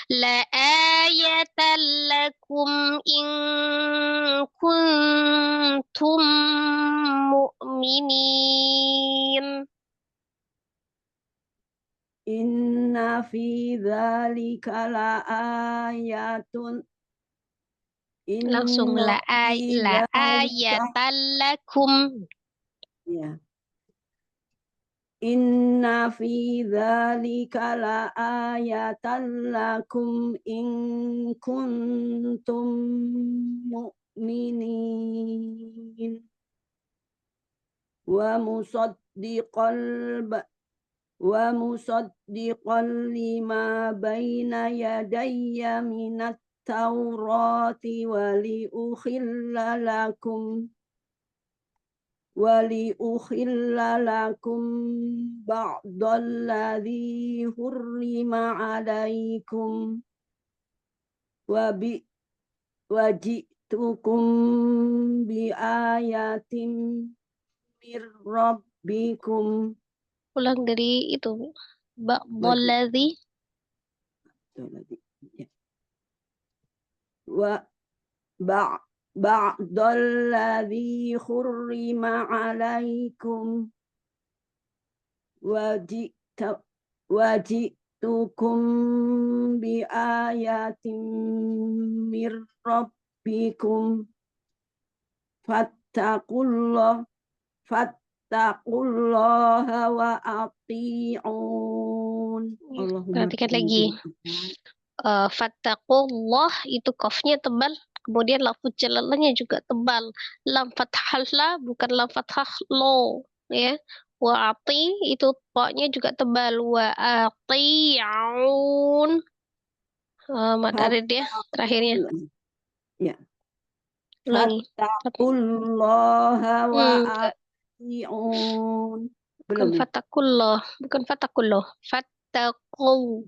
La ayatan lakum in kuntum mu'minin. Inna fi dzalika la ayatun. Langsung la ayatan lakum. Ya. Inna fi dzalika la ayatan lakum in kuntum mu'minin. Wa musaddiqan lima baina yadayya minat taurati wa liukhilla lakum ba'dalladhi hurrima alaikum wa ji'tukum bi ayatim mir rabbikum. Ulang dari itu. Ba'dalladhi. Wa ba'dalladhi hurrima alaikum wa ji'tukum bi ayatin mir rabbikum fattaqullaha wa ati'un. Perhatikan lagi. Fattaqullah itu kafnya tebal, kemudian lafuz jalalahnya juga tebal. Lam fathah la bukan lam fathah lo, ya. Wa ati itu ta-nya juga tebal. Wa ati'un. Mad arid ya terakhirnya. Ya. Ulangi. Fattaqullaha wa ati'un. Bukan fattakullah, bukan fattakullah. Fattaqullah,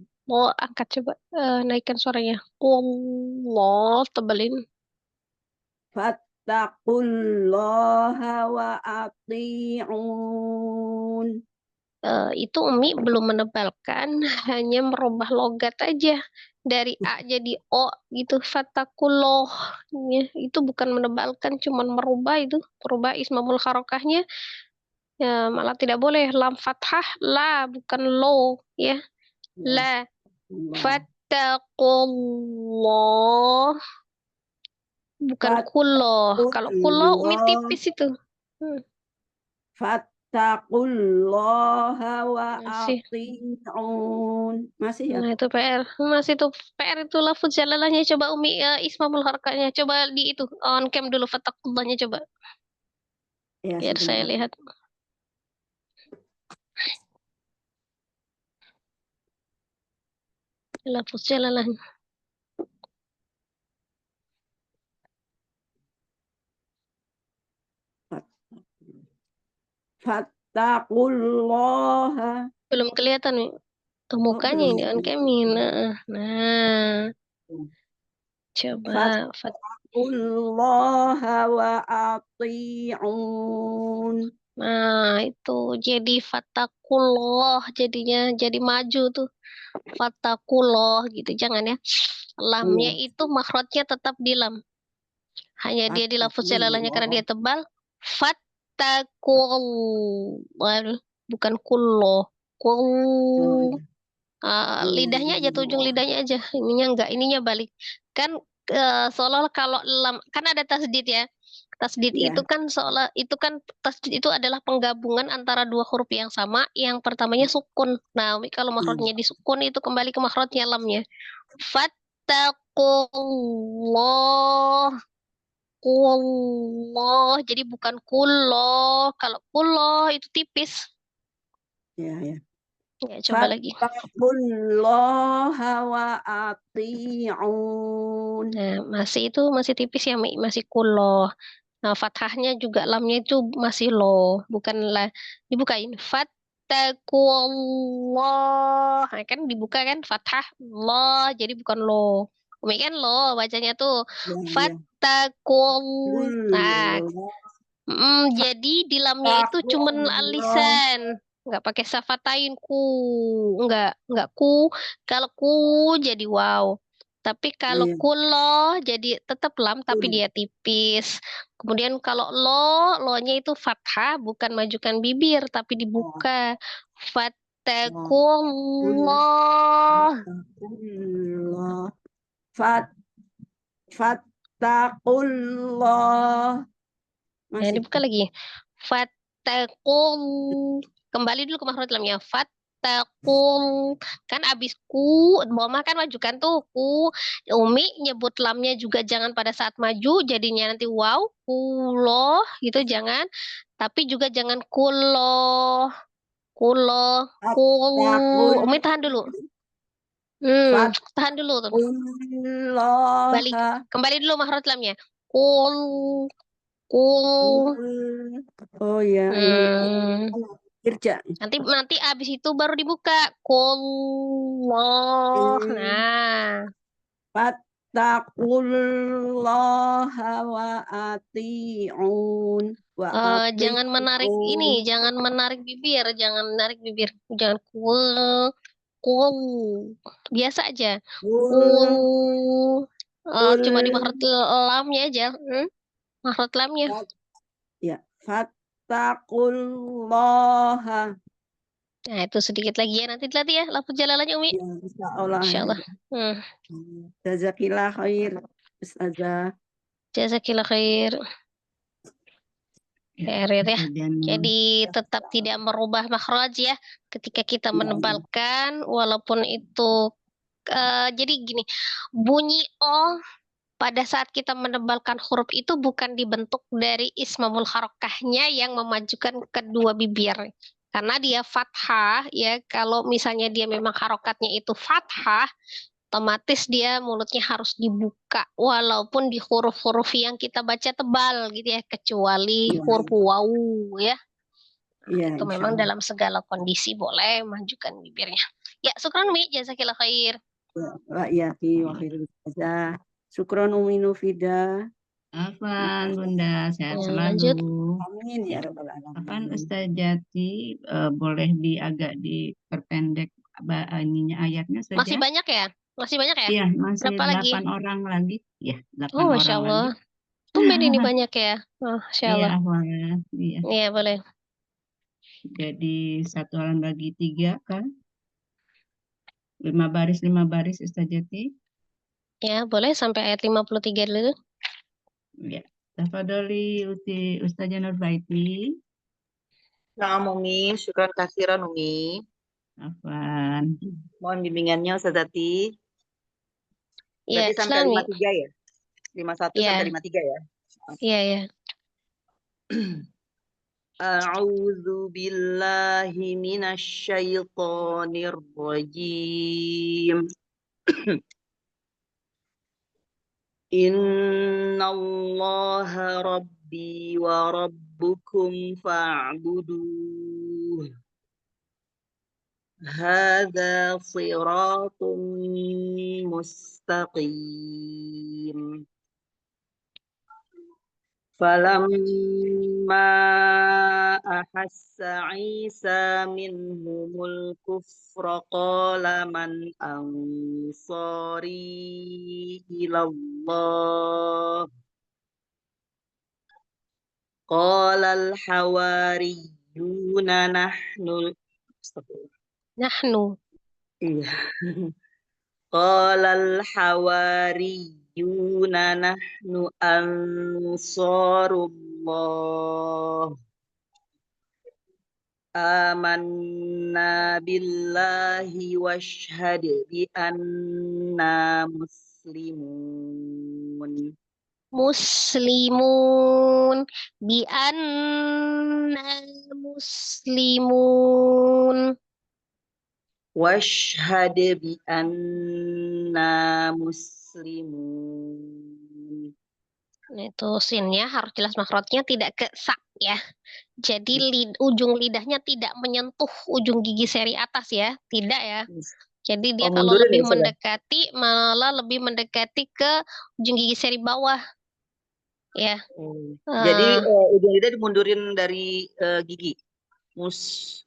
angkat coba naikkan suaranya. Allah tebalin. fattaqullaha wa ati'un. Itu Umi belum menebalkan, hanya merubah logat aja dari A jadi O gitu. Fatakullah, ya, itu bukan menebalkan, cuman merubah itu, merubah ismamul harokahnya. Ya, malah tidak boleh lam fathah la, bukan lo, ya. La fattakullah, bukan kulloh. Kalau kulloh Umi tipis itu. Fattaqullaha wa Masih. ati'un. Masih ya? Nah, itu PR. Masih itu PR itu lafuz jalalahnya. Coba Umi ismamul harakatnya. Coba di itu on cam dulu fatakullahnya coba. Ya, Biar saya sebentar. lihat. Lafuz jalalahnya. Fattaqullaha. Belum kelihatan nih. Mukanya yang di on camin. Nah. Coba. Fattaqullaha wa ati'un. Nah, itu jadi fatakullah jadinya jadi maju tuh. Fatakullah gitu. Jangan ya. Lamnya itu makhrajnya tetap di lam. Hanya dia di lafuz jalalahnya karena dia tebal. Fattakullah. Bukan kulloh. Lidahnya aja, ujung lidahnya aja. Ininya enggak, ininya balik. Kan seolah kalau lam, kan ada tasdid ya. Tasdid itu kan seolah itu kan tasdid itu adalah penggabungan antara dua huruf yang sama. Yang pertamanya sukun. Nah, kalau makhrajnya disukun itu kembali ke makhrajnya lamnya. Fattakullah. Kulloh. Jadi bukan kulloh. Kalau kulloh itu tipis. Ya, ya. Ya, coba lagi. Fattaqullaha wa ati'un. Nah, masih itu masih tipis ya, Mi. Masih kulloh. Nah, fathahnya juga lamnya itu masih lo, bukan lah. Dibukain. Fattakullah. Nah, kan dibuka kan fathah lo, jadi bukan lo. Umi kan lo bacanya tuh. Fattakullah. Nah, jadi di lamnya itu cuman alisan. Nggak pakai safatain enggak ku. Kalau ku jadi wow. Tapi kalau kulo jadi tetap lam tapi dia tipis. Kemudian kalau lo-nya itu fathah bukan majukan bibir tapi dibuka. Fattakullah. Fattakullah. Ya, dibuka lagi. Fattaqul. Kembali dulu ke makhraj lamnya. Fattaqul. Kan abis ku, Boma kan majukan tuh ku. Umi nyebut lamnya juga jangan pada saat maju, jadinya nanti wow, kuloh gitu jangan. Tapi juga jangan kuloh. Kuloh, kul. Umi tahan dulu. Tahan dulu tuh. Balik. Kembali dulu makhraj lamnya. Kul. Oh ya, kerja. Nanti abis itu baru dibuka. Kulloh. Nah. Fattaqullaha wa ati'un. Jangan menarik ini, jangan menarik bibir, jangan kul. Biasa aja. Cuma di makhraj lamnya aja. Makhraj lamnya. Ya, fattaqullaha. Nah, itu sedikit lagi ya. Nanti dilatih ya. Lafaz jalalahnya Umi. Ya, insyaallah. Insyaallah. Jazakillah khair, Ustazah. Jazakillah khair. Ya. Jadi tetap tidak merubah makhraj ya. Ketika kita menebalkan, walaupun itu jadi gini, bunyi o pada saat kita menebalkan huruf itu bukan dibentuk dari ismamul harokahnya yang memajukan kedua bibir. Karena dia fathah, ya kalau misalnya dia memang harokatnya itu fathah, otomatis dia mulutnya harus dibuka, walaupun di huruf-huruf yang kita baca tebal gitu ya, kecuali huruf waw ya. Nah, itu memang dalam segala kondisi boleh majukan bibirnya. Ya, syukran Mi, jazakillah khair. Ya, wa khairu ustazah. Syukron Umi Nufida. Afwan Bunda, sehat Ya, lanjut. selalu. Amin ya rabbal Afwan alamin. Ustaz Jati, boleh agak diperpendek ininya ayatnya Masih saja? banyak ya? Masih banyak ya? Iya, masih Berapa lagi? 8 orang lagi. Ya, 8 Oh, Masya orang lagi. Allah. Tumben ini banyak ya. Oh, Masya Iya, Allah. Afwan. Iya. Iya, boleh. Jadi 1 halaman bagi 3 kan? 5 baris Ustaz Jati. Ya, boleh sampai ayat 53 dulu. Ya. Tafadholi Ustazah Nurbaiti. Naam Umi, syukran kasiran Umi. Afwan. Mohon bimbingannya Ustazati. Ya, Berarti sampai Islami. 53 ya? 51 Ya, sampai 53 ya? iya, ya. A'udzu billahi minasy syaithanir rajim. Innallaha rabbi wa rabbukum fa'buduh. Hadza siratun mustaqim. فلما أحس عيسى منهم الكفر قال من أنصاري إلى الله قال الحواريون نحن Nahnu. قال الحواريون نحن أنصار الله آمنا بالله واشهد بأننا مسلمون Muslimun. Bi anna muslimun. واشهد بأننا مسلمون. Nah, itu sinnya harus jelas makhrajnya, tidak ke sa ya. Jadi ujung lidahnya tidak menyentuh ujung gigi seri atas ya, tidak ya. Jadi dia kalau mundurin lebih ya, Ustazah? mendekati, malah lebih mendekati ke ujung gigi seri bawah ya. Jadi ujung lidah dimundurin dari gigi. Mus.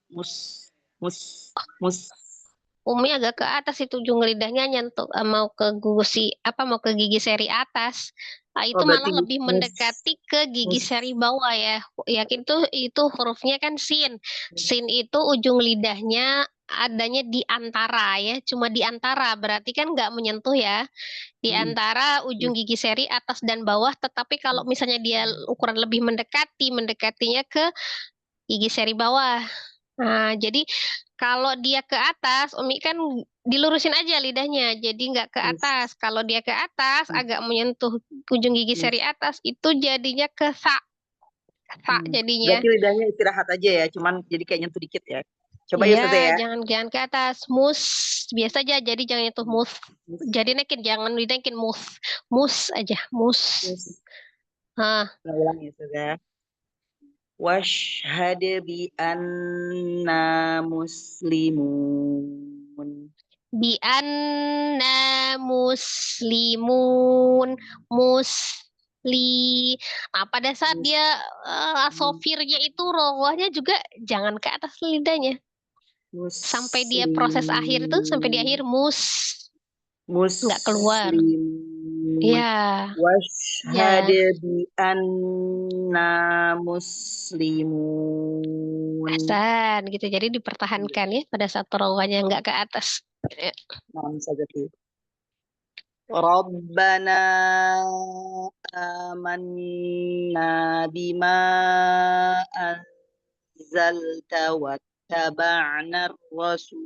Umi agak ke atas itu ujung lidahnya nyentuh mau ke gusi mau ke gigi seri atas. Nah, itu malah berarti lebih mendekati ke gigi seri bawah ya. Yakin itu hurufnya kan sin. Sin itu ujung lidahnya adanya di antara ya, cuma di antara, berarti kan nggak menyentuh ya. Di antara ujung gigi seri atas dan bawah, tetapi kalau misalnya dia ukuran lebih mendekatinya ke gigi seri bawah. Nah, jadi kalau dia ke atas, Umi kan dilurusin aja lidahnya, jadi nggak ke atas. Kalau dia ke atas, agak menyentuh ujung gigi seri atas, itu jadinya ke sa. Sa jadinya. Berarti lidahnya istirahat aja ya, cuman jadi kayak nyentuh dikit ya. Coba ya Iya, Ustazah ya. jangan ke atas. Mus, biasa aja, jadi jangan nyentuh mus. Jadi naikin, jangan dinaikin mus. Mus aja, mus. Hah. Ulang ya Ustazah. Washhad bi anna muslimun. Bi anna muslimun. Nah, pada saat dia sofirnya itu rohnya juga jangan ke atas lidahnya. Sampai dia proses akhir itu, sampai di akhir nggak keluar. Ya. Washhad bi anna muslimun. Hasan gitu. Jadi dipertahankan ya pada saat rohnya nggak ke atas. Ya. Rabbana amanna bima anzalta wattaba'na rasul.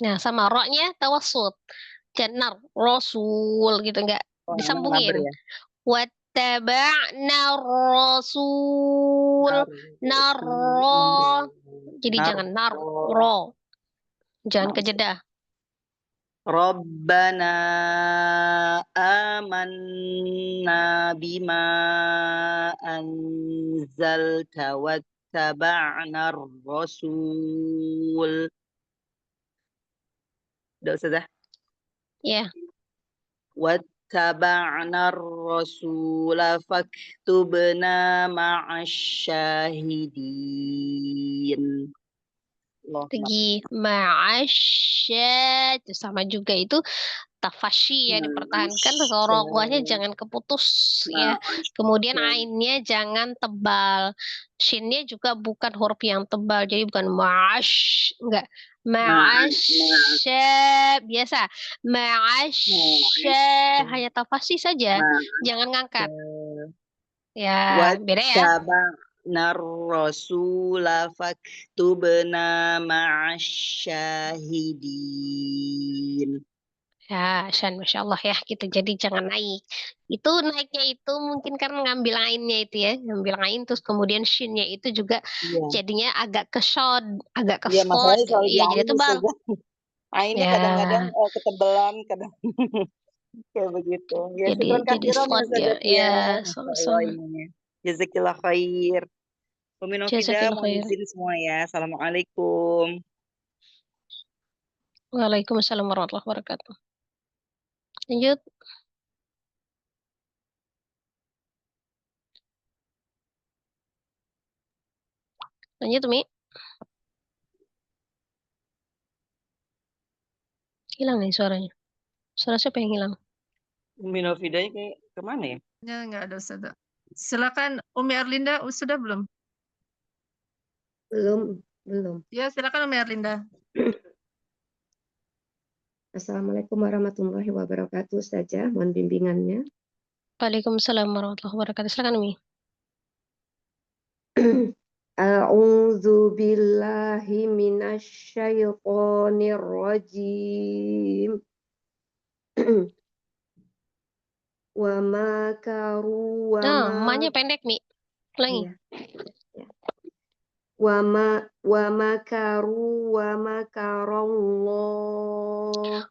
Nah, sama roknya tawassut. Jangan rasul gitu, nggak disambungin. Wattaba'na rasul. Narro. Jadi jangan narro. Jangan kejedah. Rabbana amanna bima anzalta wattaba'na rasul. Udah Ustazah? Ya. واتبعنا الرسول فاكتبنا مع الشاهدين. Allah. Lagi ma'asya itu sama juga itu tafasyi ya dipertahankan rogahnya jangan keputus ya. Kemudian ainnya jangan tebal. Shinnya juga bukan huruf yang tebal jadi bukan enggak. Ma'asya biasa. Ma'asya hanya tafasyi saja. Jangan ngangkat. Ya, beda ya. واتبعنا الرسول فاكتبنا مع الشاهدين. Ya, Shan, Masya Allah ya, gitu. Jadi jangan naik. Itu naiknya itu mungkin karena ngambil ainnya itu ya. Ngambil ain, terus kemudian shinnya itu juga Iya. jadinya agak ke shod, agak ke Iya, masalahnya spot. selalu di Ya, jadi ain tebal. Ustazah. Ainnya Ya, kadang-kadang ketebelan, kadang kayak begitu. Ya, syukran jadi katsiran ya spot ya. Ustazah Ya, ya. Masya Allah sama-sama. ininya. Jazakillah khair. Peminofida Jazakallah mohon khair. izin semua ya. Assalamualaikum. Waalaikumsalam warahmatullahi wabarakatuh. Lanjut. Lanjut, Mi. Hilang nih suaranya. Suara siapa yang hilang? Peminofidanya kayak kemana ya? Ya, nggak ada Ustazah. Silakan Umi Erlinda, sudah belum? Belum. Ya, silakan Umi Erlinda. Assalamualaikum warahmatullahi wabarakatuh, Ustazah. Mohon bimbingannya. Waalaikumsalam warahmatullahi wabarakatuh. Silakan, Mi. A'udzu billahi minasyaitonir rajim. Wa makaru wa Emaknya pendek, Mi. Ulangi. ya. Wa makaru wa makarallah.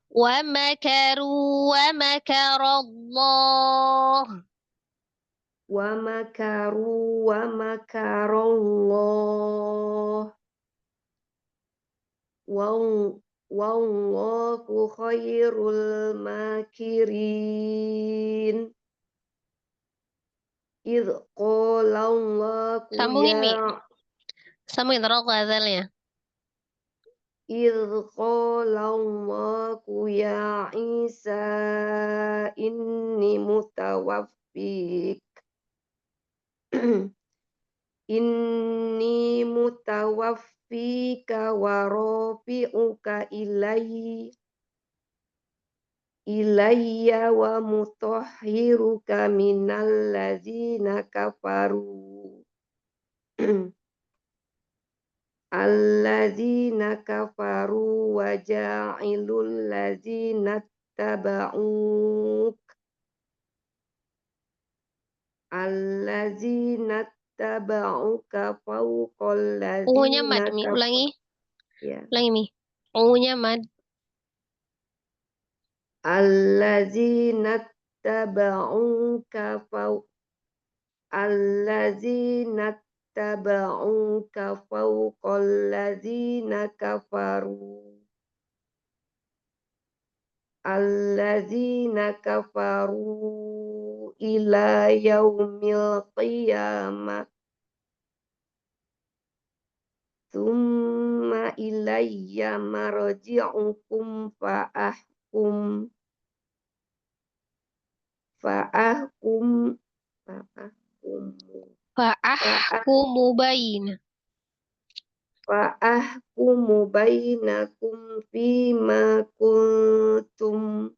Wa makaru wa makarallah. Wa makaru wa makarallah. Wallahu khairul makirin. Idh qala Allahu Sambungin, Mi. ya Sambungin rokok azalnya. Idh qala Allahu ya Isa inni mutawaffik. Inni mutawaffika wa rafi'uka ilayya wa mutahhiruka minal ladzina kafaru. Alladzina kafaru wa ja'ilul ladzina taba'uk. Alladzina taba'uka fawqal Ungunya mad, ladzina Mi. kafaru. Ulangi. Ya. Ulangi, Mi. Ungunya mad. Alladzina taba'uka alladzina taba'uka fawqal ladzina kafaru. Alladzina kafaru ila yaumil qiyamah. Tsumma ilayya marji'ukum fa'ahkum Fa'ahkumu baina. Fa'ahkumu bainakum fima kuntum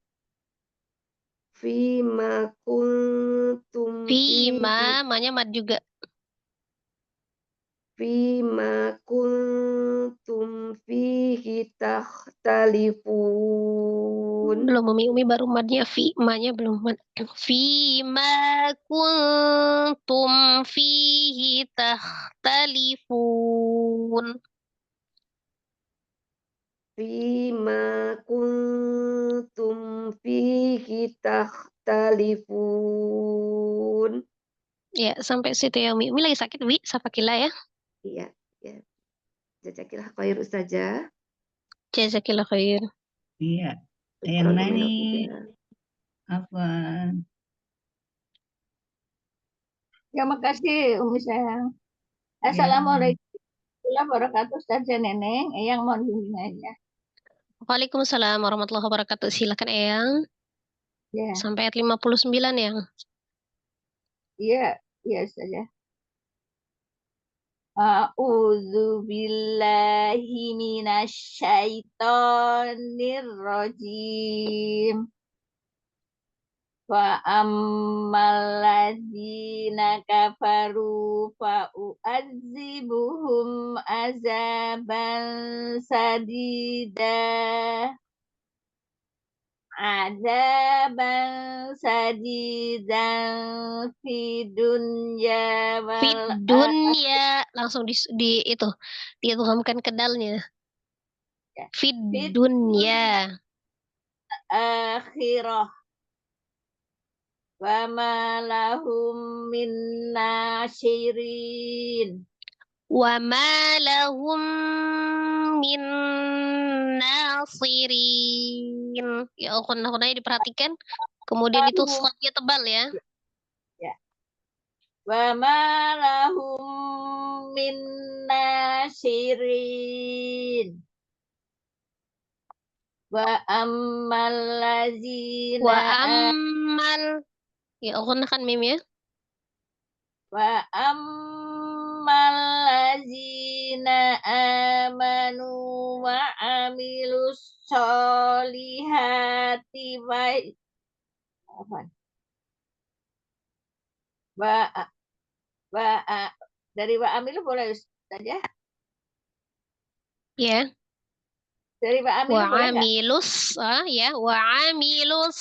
Fima, manya mad juga. fima kuntum fihi takhtalifun. Belum, Umi baru madnya fi, manya belum mad. Fima kuntum fihi takhtalifun. Fima kuntum fihi takhtalifun. Ya, sampai situ ya, Umi. Umi lagi sakit, Wi. Safakillah ya. Iya, ya. Jazakillah khair Ustazah. Jazakillah khair. Iya. Yang Syukran nanya Uminafida. Afwan. Ya, makasih Umi sayang. Ya. Assalamualaikum warahmatullahi wabarakatuh, Ustazah Neneng. Eyang mohon bimbingannya. Waalaikumsalam warahmatullahi wabarakatuh. Silakan Eyang. Ya, Sampai ayat 59 ya. iya, iya Ustazah. A'udzu billahi minasyaitonir rajim. Wa ammal ladzina kafaru fa u'adzibuhum azaban sadida fi dunya Fit wal dunya langsung di itu diidghamkan ke dalnya. Fit dunya. akhirah wa ma lahum min nasyirin. Wa ma lahum min nasirin. Ya, kunah-kunahnya diperhatikan. Kemudian itu slotnya tebal ya. Ya. Wa ma lahum min nasyirin. Wa ammal lazina Wa ammal. Ya, kunahkan mim ya. wa ammal lazina amanu wa amilus solihati wa dari wa amilu boleh saja. Ya. Dari wa amilu Wa boleh nggak? amilus ya, wa amilus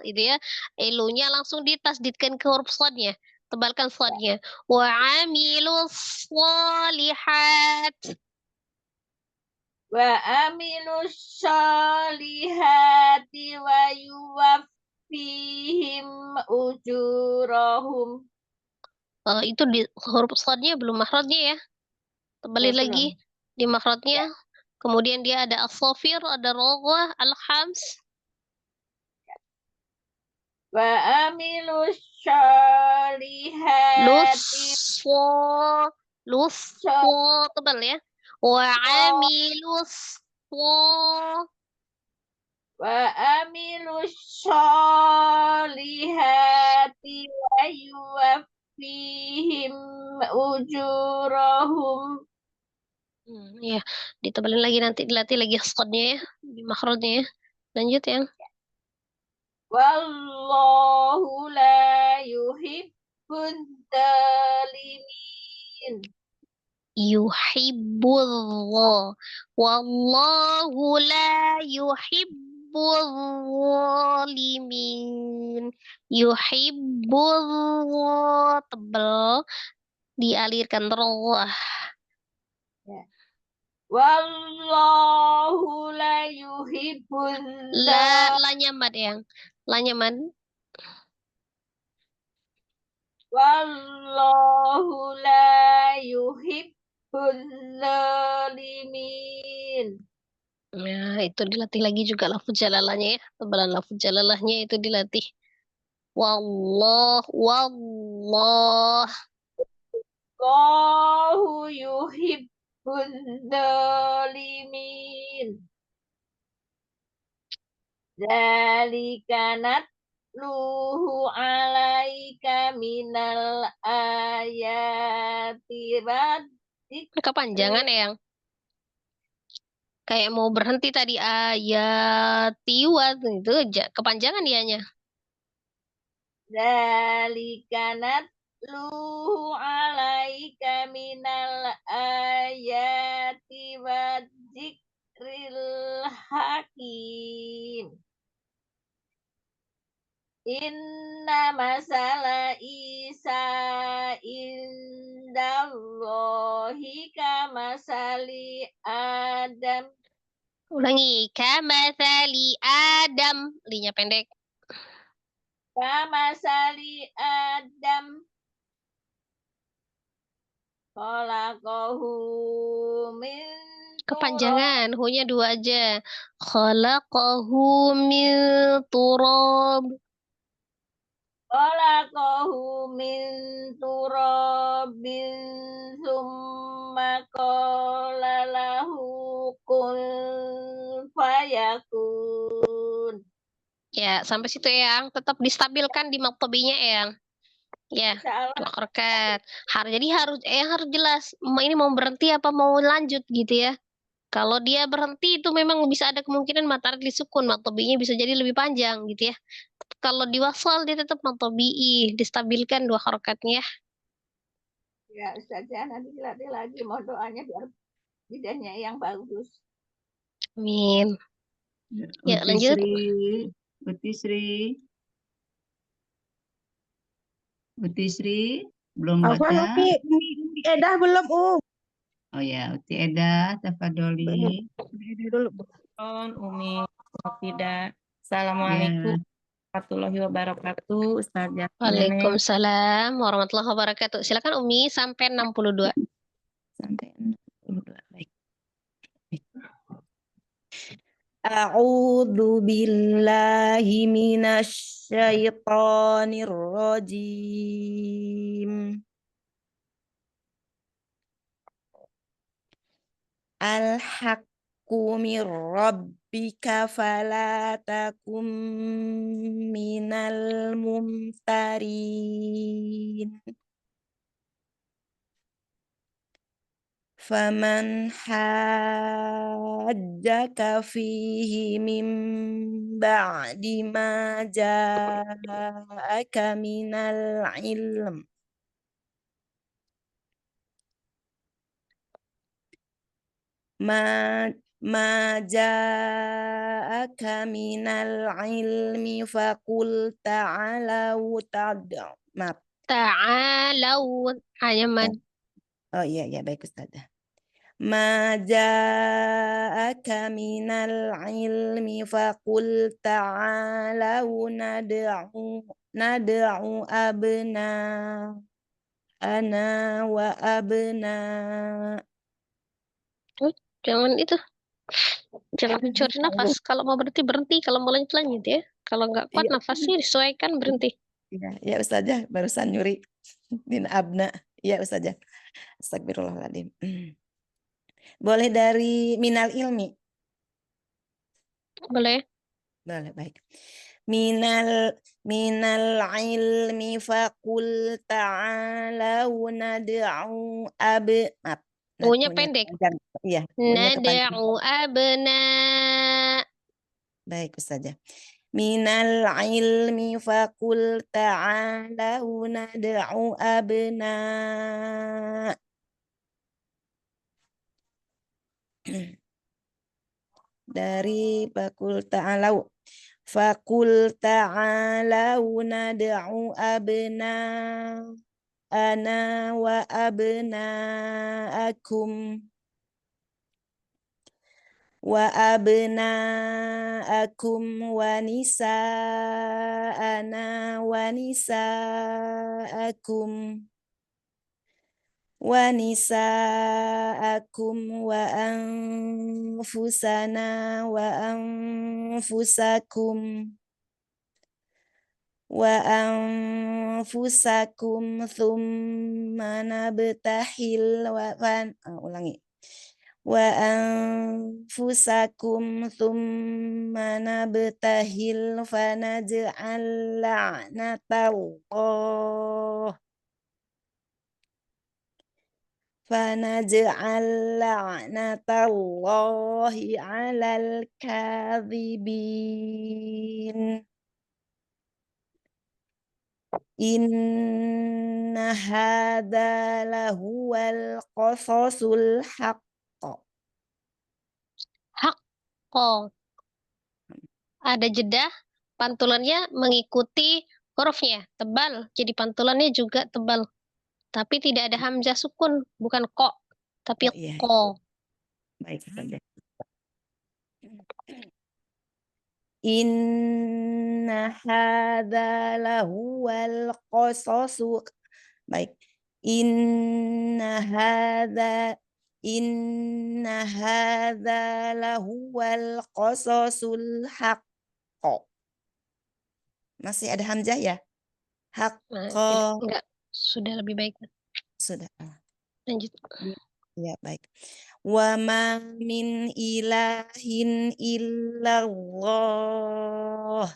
itu ya. Elunya langsung ditasdidkan ke huruf shadnya. Tebalkan shadnya. Wa amilus shalihat. Wa amilus solihati wa yuwaffihim ujurahum. Itu di huruf shadnya belum makhrajnya ya. Tebalin Belum. lagi di makhrajnya. Kemudian dia ada as-safir, ada roghah, al-hams. Wa amilus solihati Luswo tebal ya. Wa amilus wa amilus solihati wa yuwaffihim ujurahum. Ya, ditebalin lagi nanti dilatih lagi skodnya ya, di makhrajnya ya. Lanjut yang. Wallahu la yuhibbun zalimin. Yuhibbullah. Wallahu la yuhibbul zalimin. Yuhibbullah tebal dialirkan roh. Ya. Wallahu la yuhibbun La nyaman yang. La nyaman. Wallahu la yuhibbul zalimin. Nah, itu dilatih lagi juga lafuz jalalahnya ya. Tebalan lafuz jalalahnya itu dilatih. Wallah. Wallahu yuhibbul zalimin. Dzalika natluhu alaika minal ayati Kepanjangan ya yang. Kayak mau berhenti tadi ayatiwat itu kepanjangan dianya. Dzalika natluhu alaika minal ayati wa dzikril hakim. Inna masala Isa indallahi kamasali Adam. Ulangi, kamathali Adam. Linya pendek. Kamasali Adam. Khalaqahu min kepanjangan, hu-nya 2 aja. Khalaqahu min turab. Khalaqahu min turabin summa qala lahu kun fayakun. Ya, sampai situ Eyang. Tetap distabilkan di maktobinya Eyang. Ya, Insyaallah. 2 harokat. Jadi Eyang harus jelas, ini mau berhenti apa mau lanjut gitu ya. Kalau dia berhenti itu memang bisa ada kemungkinan matarik disukun, maktobinya bisa jadi lebih panjang gitu ya. Kalau diwasal dia tetap maktobi, distabilkan 2 harokatnya. Ya, Ustazah, nanti dilatih lagi. Mohon doanya biar bidangnya yang bagus. Amin. Ya, Uti lanjut. Sri belum Afwan, baca. Umi Edah belum, Oh ya, Uti Eda, tafadholi. dulu. Umi Mufidah. Assalamualaikum Ya, warahmatullahi wabarakatuh, Ustazah Nenek. Waalaikumsalam warahmatullahi wabarakatuh. Silakan Umi sampai 62. Sampai 62. Baik. A'udzu billahi minasy syaithanir rajim. Al-haqqu mir rabbika fala takum minal mumtarin. Faman hajjaka fihi min ba'di ma ja'aka minal ilm. Ma ja'aka minal ilmi faqul ta'alau Ta'alau ayaman. Oh iya baik Ustazah. Ma ja'aka minal ilmi faqul ta'alau nad'u abna'ana wa abna'. Jangan itu. Jangan mencuri nafas. Kalau mau berhenti, kalau mau lanjut ya. Kalau nggak kuat nafasnya disesuaikan berhenti. Ya Ustazah, barusan nyuri min abna. Ya Ustazah. Astagfirullahaladzim. Boleh dari minal ilmi? Boleh. Boleh, baik. Minal ilmi faqul ta'alau nad'u maaf. U-nya pendek. Iya, Nad'u abna. Baik Ustazah. Minal ilmi faqul ta'alau nad'u abna. Dari faqul ta'alau. Faqul ta'alau nad'u abna ana wa abna'akum wa nisa'ana wa nisa'akum wa anfusana wa anfusakum thumma nabtahil ulangi. Wa anfusakum thumma nabtahil fanaj'al la'natallahi 'alal kadhibin. Inna hadza lahuwal qasasul haqq. Haqqo. Ada jeda, pantulannya mengikuti hurufnya, tebal. Jadi pantulannya juga tebal. Tapi tidak ada hamzah sukun, bukan ko, tapi ko. Baik, saja. Inna hadza lahuwal qasasu. Baik. Inna hadza Inna hadza lahuwal qasasul haqq. Masih ada hamzah ya? Nah, Haqqa. enggak, sudah lebih baik. Sudah. Lanjut. Ya, baik. Wa ma min ilahin illallah.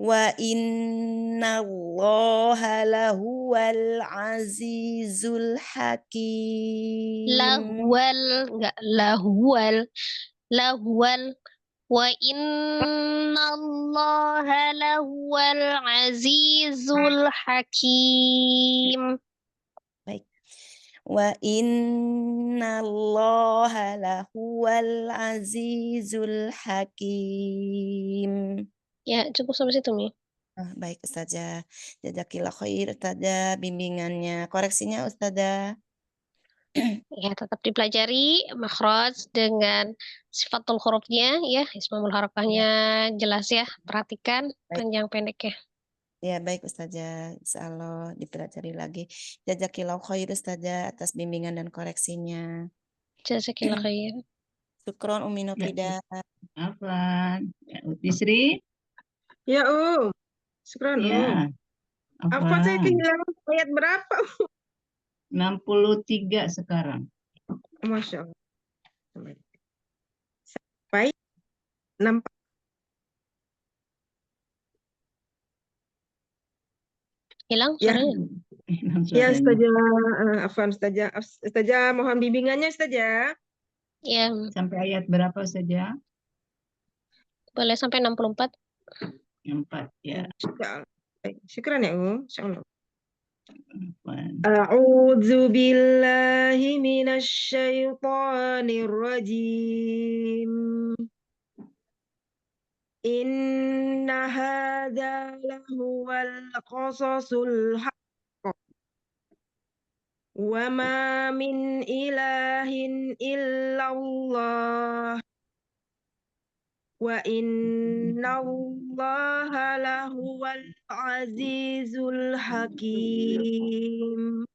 Wa innallaha lahuwal azizul hakim. Enggak, lahuwal. Wa innallaha lahuwal azizul hakim. Baik. Wa innallaha lahuwal azizul hakim. Ya, cukup sampai situ, Mi. Baik, Ustazah. Jazakillah khair, Ustazah, bimbingannya. Koreksinya, Ustazah. Ya, tetap dipelajari makhraj dengan sifatul hurufnya ya, ismul harokahnya jelas ya. Perhatikan panjang pendeknya. Ya, baik Ustazah. Insyaallah dipelajari lagi. Jazakillah khair, Ustazah, atas bimbingan dan koreksinya. Jazakillah khair. Syukron Umi Nofida. Afwan. Bisri? Ya, Syukran, Ya. Afwan, saya Afwan. kehilangan ayat berapa? 63 sekarang. Masya Allah. Sampai 6. Hilang Ya, suaranya? ya Ustazah, Afwan Ustazah, mohon bimbingannya Ustazah. Ya, Sampai ayat berapa saja? boleh sampai 64. 4 ya. Baik, syukran ya, insyaallah. Afwan. A'udzu billahi minasy syaithanir rajim. Inna hadza lahuwal qasasul haqq. Wa ma min ilahin illallah. Wa innallaha lahuwal azizul hakim.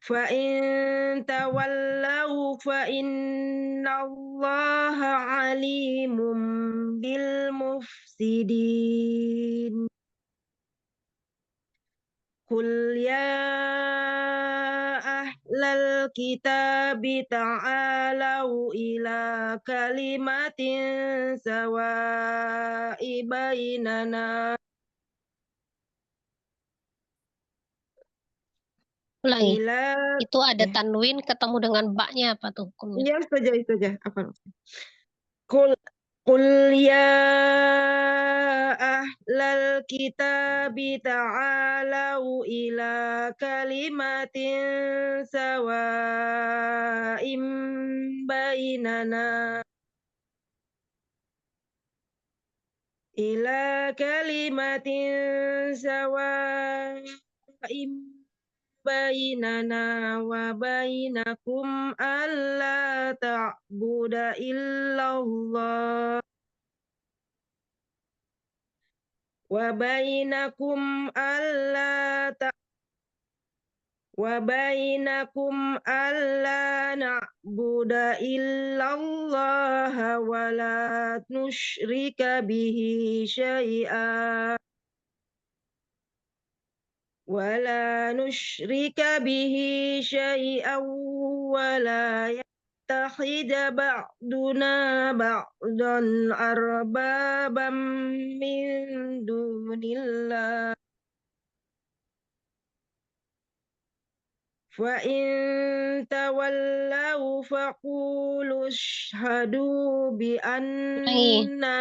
Fa in tawallaw fa innallaha alimun bil mufsidin. Qul ya ahlal kitabi ta'alau ila kalimatin sawa'i bainana. Ulangi. Itu ada tanwin ketemu dengan baknya apa tuh hukumnya? Iya, Ustazah. Apa? Qul ya ahlal kitabi ta'alau ila kalimatin sawa'im bainana. Ila kalimatin sawa'im bainana wa bainakum alla ta'budu illallah wa bainakum alla na'budu illallah wa la nusyrika bihi syai'a ولا نشرك به شيئا ولا يتخذ بعضنا بعضا أربابا من دون الله فإن تولوا فقولوا اشهدوا بأننا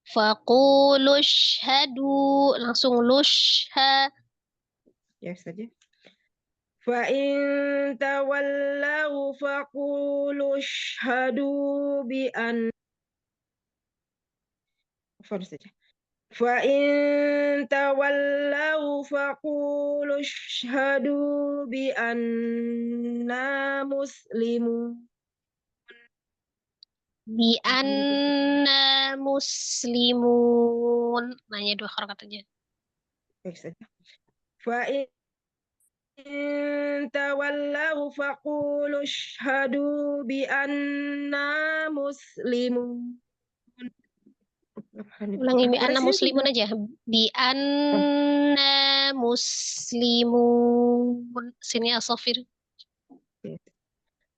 Faqulu syhadu, langsung lusha. Ya saja. فإن تولوا فقولوا اشهدوا بأن فإن تولوا فقولوا اشهدوا بأننا مسلمون Bi anna muslimun. Nanya 2 harokat aja. Baik saja. فإن تولوا فقولوا اشهدوا بأننا مسلمون. Ulangi bi anna Koreksinya muslimun sudah. aja. Bi anna muslimun. Sini Asafir.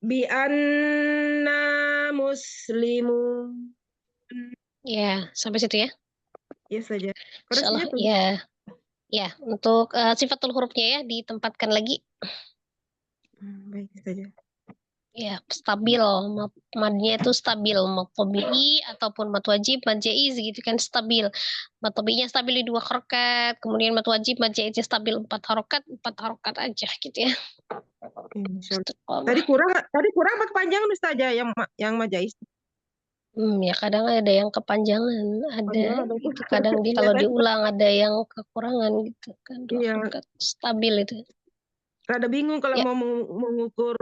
Bi anna muslimun. Ya, sampai situ ya. Ya saja. Insyaallah Koreksinya tuh. ya. Ya, untuk sifatul hurufnya ya ditempatkan lagi. Baik saja. Ya, stabil. Madnya itu stabil. Mad tabi'i ataupun mad wajib, mad jaiz gitu kan stabil. Mad tabi'inya stabil di 2 harokat. Kemudian mad wajib, mad jaiznya stabil 4 harokat. 4 harokat aja gitu ya. Tadi kurang apa kepanjangan Ustazah yang majais? Ya kadang ada yang kepanjangan, ada Kepanjangan ada. gitu. Kadang Iya, kalau tadi. diulang ada yang kekurangan gitu kan. 2 Iya. harokat stabil itu. Rada bingung kalau Ya. mau mengukur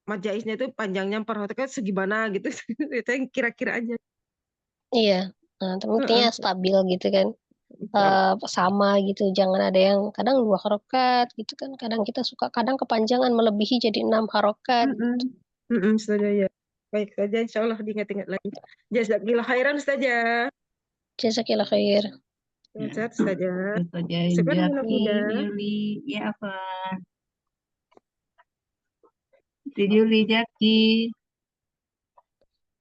majaisnya itu panjangnya per harokat segimana gitu. Itu yang kira-kira aja. Iya. Nah, buktinya stabil gitu kan. Sama gitu, jangan ada yang kadang 2 harokat gitu kan, kadang kita suka kadang kepanjangan melebihi jadi 6 harokat gitu. Ustazah ya. Baik saja, insya Allah diingat-ingat lagi. Jazakillah khairan Ustazah. Jazakillah khair. Sehat Ustazah. Ustazah Syukran Jaki, Munafidah. Yuli, ya apa? Yuli Jaki.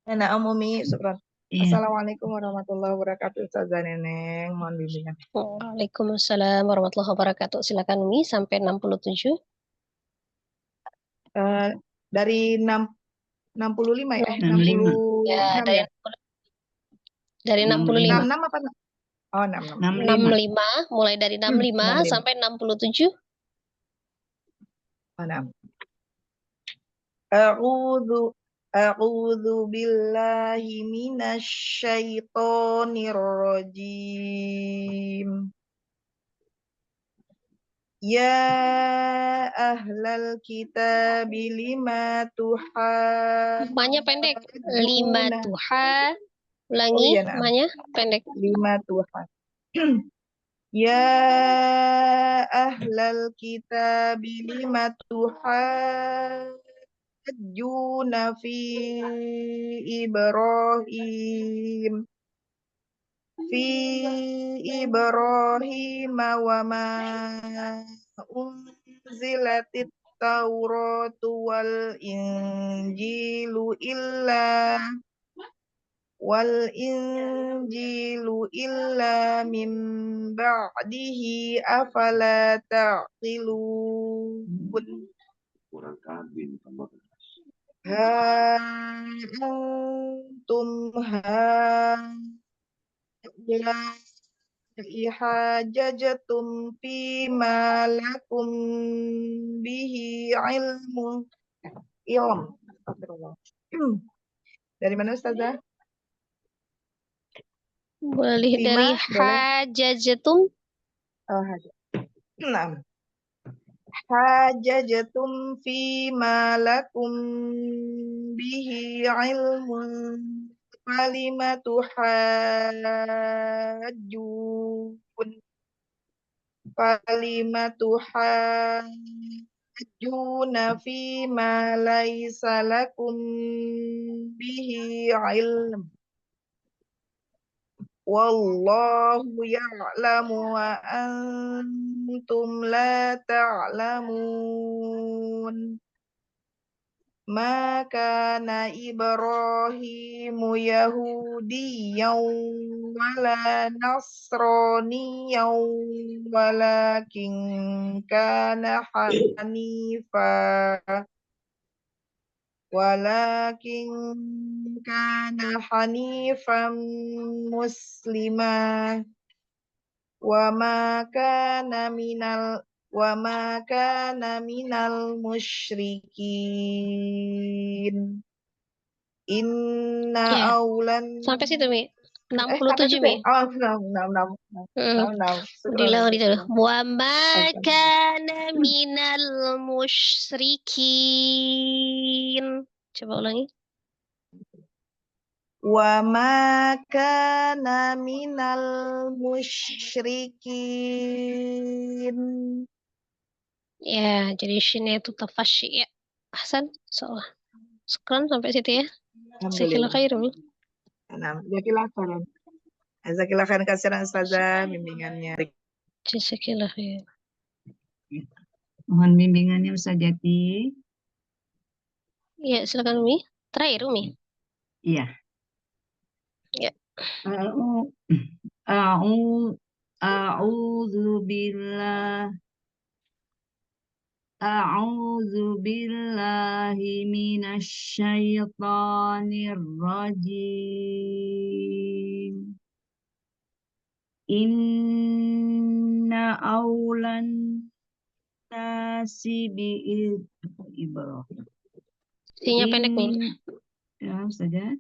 Enak Umi, syukran. Iya. Assalamualaikum warahmatullahi wabarakatuh, Ustazah Neneng. Mohon bimbingan. Waalaikumsalam warahmatullahi wabarakatuh. Silakan Umi sampai 67. Dari 65 ya? 65. Ya, 66 ya? dari 65. 66 apa? Oh, 66. 65, mulai dari 65 65. sampai 67. Oh, 6. A'udzu billahi minasyaitonir rajim. Ya ahlal kitab lima Maknya pendek. 5 tuha. Ulangi, iya, nah. maknya pendek. 5 tuha. Ya ahlal kitab lima tuhajjuna fi Ibrahim wa ma unzilatit Tauratu wal Injilu illa min ba'dihi afala ta'qilun. Ha antum ihajajatum fima lakum bihi ilm. Dari mana Ustazah? Boleh dari hajajatum. Oh, nah. Hajajatum fima lakum bihi ilmun kalimatu hajjuna fima laisa lakum bihi ilm. Wallahu ya'lamu wa antum la ta'lamun. Ma kana Ibrahimu Yahudiyyan wala Nasraniyan walakin kana hanifan muslima wa ma kana minal musyrikin. Inna aulan Sampai situ Mi. 67 Mi. Oh, 66. Wa ma kana minal musyrikin. Coba ulangi. Wa ma kana minal musyrikin. Ya, jadi shinnya itu tafashi ya. Ahsan, salah. Sekarang sampai situ ya. Jazakallah Alhamdulillah. khair, Umi. Nah, jazakallah khairan. Jazakallah khairan kasiran Ustazah bimbingannya. Jazakallah khair. Mohon bimbingannya Ustazati. Ya, silakan Umi. Terakhir Umi. Iya. Ya. A'udzu billahi minasyaitonir rajim. Inna aulan nasi bi Ibrahim. Sinya pendek nih. Ya, saja.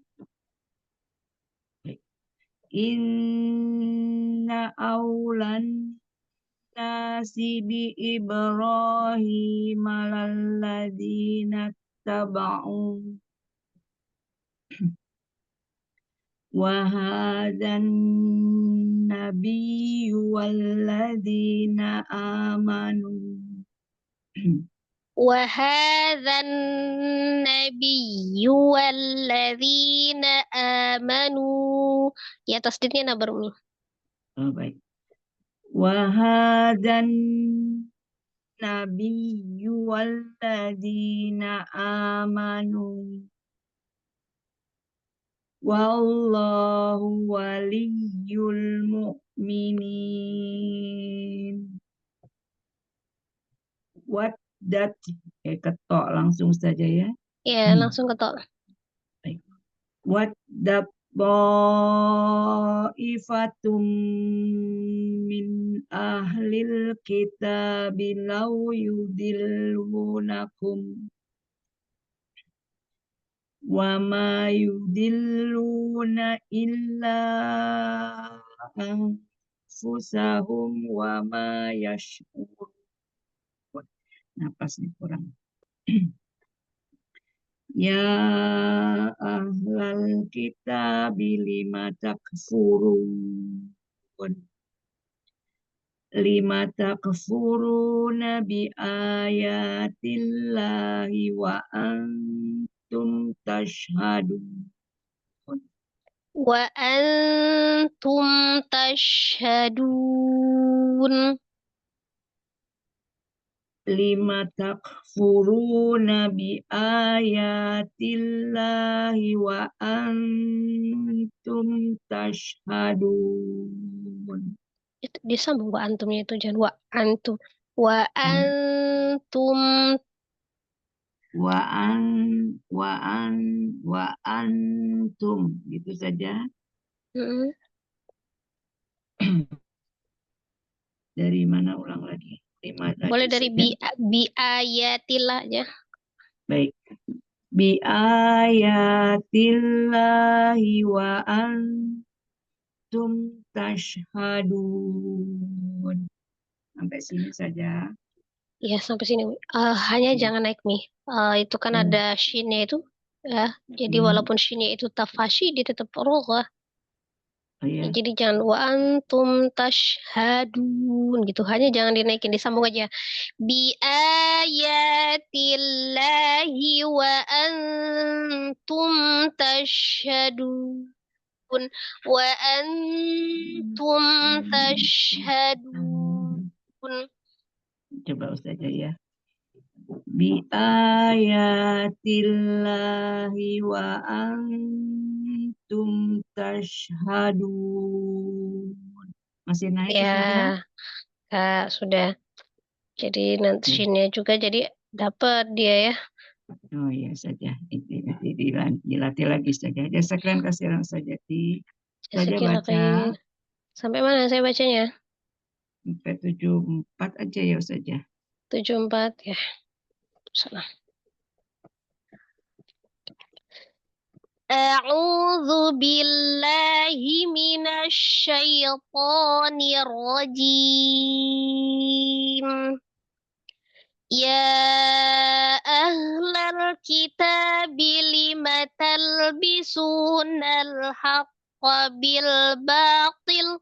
Inna aulan nasi bi Ibrahim lalladina taba'u wa hadan nabiyyu walladina amanu. وهذا النبي والذين آمنوا. Ya, tasdidnya nabar Umi. Oh, baik. Wahadan nabiyyu walladzina amanu wallahu waliyyul mu'minin. Waddat ketok langsung saja ya. Ya, langsung ketok. Baik. Waddat Ifatum min ahlil kitabi law yudillunakum wa ma yudilluna illa anfusahum wa ma yash'urun. Napasnya kurang. Ya ahlal kitabi lima takfuruna bi ayatillahi wa antum tashhadun. Wa antum tashhadun. Lima takfuruna bi ayatillahi wa antum tashhadun. Itu disambung wa antumnya itu, jangan wa antum. Wa antum. Wa antum gitu saja. Dari mana ulang lagi? Boleh dari bi ayatillah aja. Baik. Bi ayatillahi wa antum tashhadun. Sampai sini saja. Ya, sampai sini. Hanya jangan naik nih. Itu kan ada shinnya itu. Ya, jadi walaupun shinnya itu tafashi, dia tetap roghah. Oh, iya. Jadi jangan wa antum tashhadun gitu. Hanya jangan dinaikin, disambung aja. Bi ayatillahi wa antum tashhadun. Wa antum tashhadun. Coba saja ya. Bi ayatillahi wa antum tashhadun. Masih naik ya? Kak, sudah. Jadi nanti sini juga jadi dapat dia ya. Oh iya saja. Dilatih lagi saja. Jazakallahu khairan saja saja baca. Sampai mana saya bacanya? Sampai 74 aja ya saja. 74 ya. Salah. A'udzu billahi minasy syaithanir rajim. Ya ahlal kitabi lima talbisunal haqqa bil batil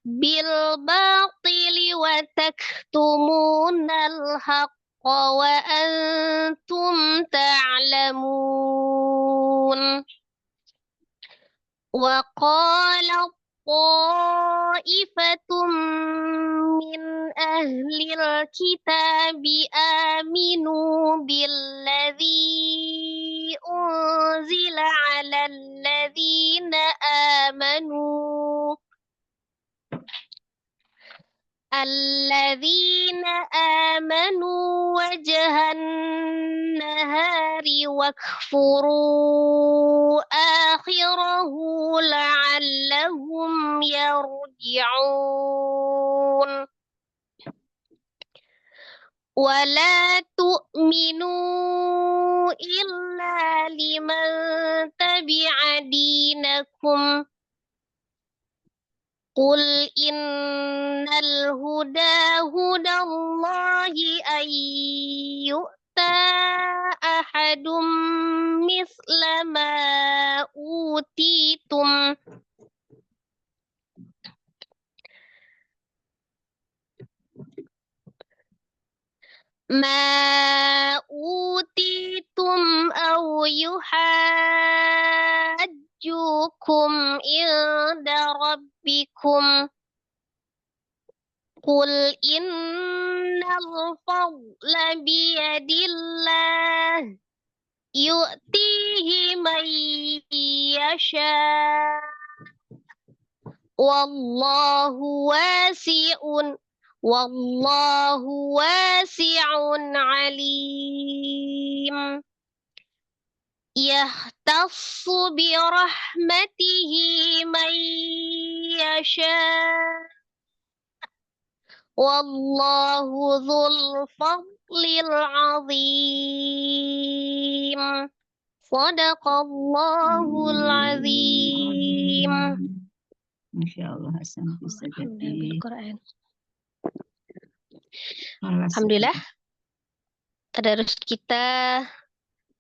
بالباطل وتكتمون الحق وأنتم تعلمون وقال طائفة من أهل الكتاب آمنوا بالذي أنزل على الذين آمنوا وجه النهار واكفروا آخره لعلهم يرجعون ولا تؤمنوا إلا لمن تبع دينكم قل إن الهدى هدى الله أن يؤتى أحد مثل ما أوتيتم أو يحاجوكم عند ربكم قل إن الفضل بيد الله يؤتيه من يشاء والله واسع عليم يختص برحمته من يشاء والله ذو الفضل العظيم صدق الله العظيم. Masya Allah, Hasan bisa jadi. Alhamdulillah, tadarus kita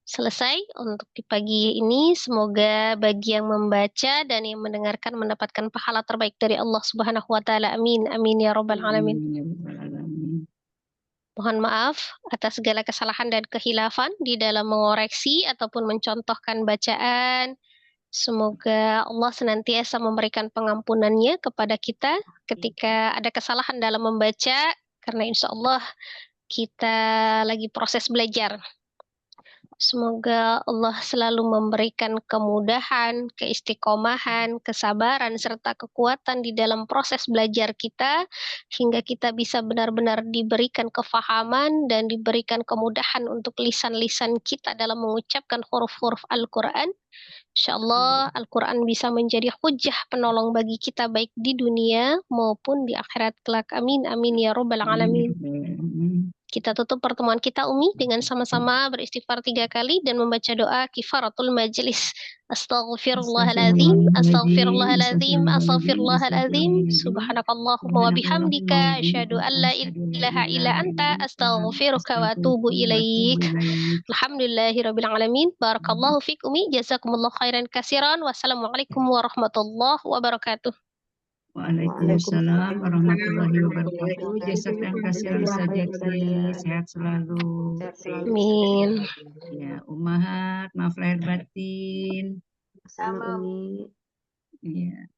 selesai untuk di pagi ini. Semoga bagi yang membaca dan yang mendengarkan mendapatkan pahala terbaik dari Allah Subhanahu wa taala. Amin. Amin ya rabbal alamin. Mohon maaf atas segala kesalahan dan kehilafan di dalam mengoreksi ataupun mencontohkan bacaan. Semoga Allah senantiasa memberikan pengampunannya kepada kita ketika ada kesalahan dalam membaca, karena insya Allah kita lagi proses belajar. Semoga Allah selalu memberikan kemudahan, keistiqomahan, kesabaran, serta kekuatan di dalam proses belajar kita, hingga kita bisa benar-benar diberikan kefahaman dan diberikan kemudahan untuk lisan-lisan kita dalam mengucapkan huruf-huruf Al-Quran. InsyaAllah Al-Quran bisa menjadi hujah penolong bagi kita baik di dunia maupun di akhirat kelak. Amin, amin ya rabbal alamin. Kita tutup pertemuan kita Umi dengan sama-sama beristighfar 3 kali dan membaca doa kifaratul majlis. Astaghfirullahaladzim, astaghfirullahaladzim, astaghfirullahaladzim. Subhanakallahumma wa bihamdika asyhadu an la ilaha illa anta astaghfiruka wa atubu ilaik. Alhamdulillahirabbil alamin. Barakallahu fik Umi, jazakumullah khairan katsiran. Wassalamualaikum warahmatullahi wabarakatuh. Waalaikumsalam warahmatullahi wabarakatuh. Jazakallahu khairan sajati, sehat selalu. Amin. Ya, Ummahat, maaf lahir batin. Sama Umi. Iya.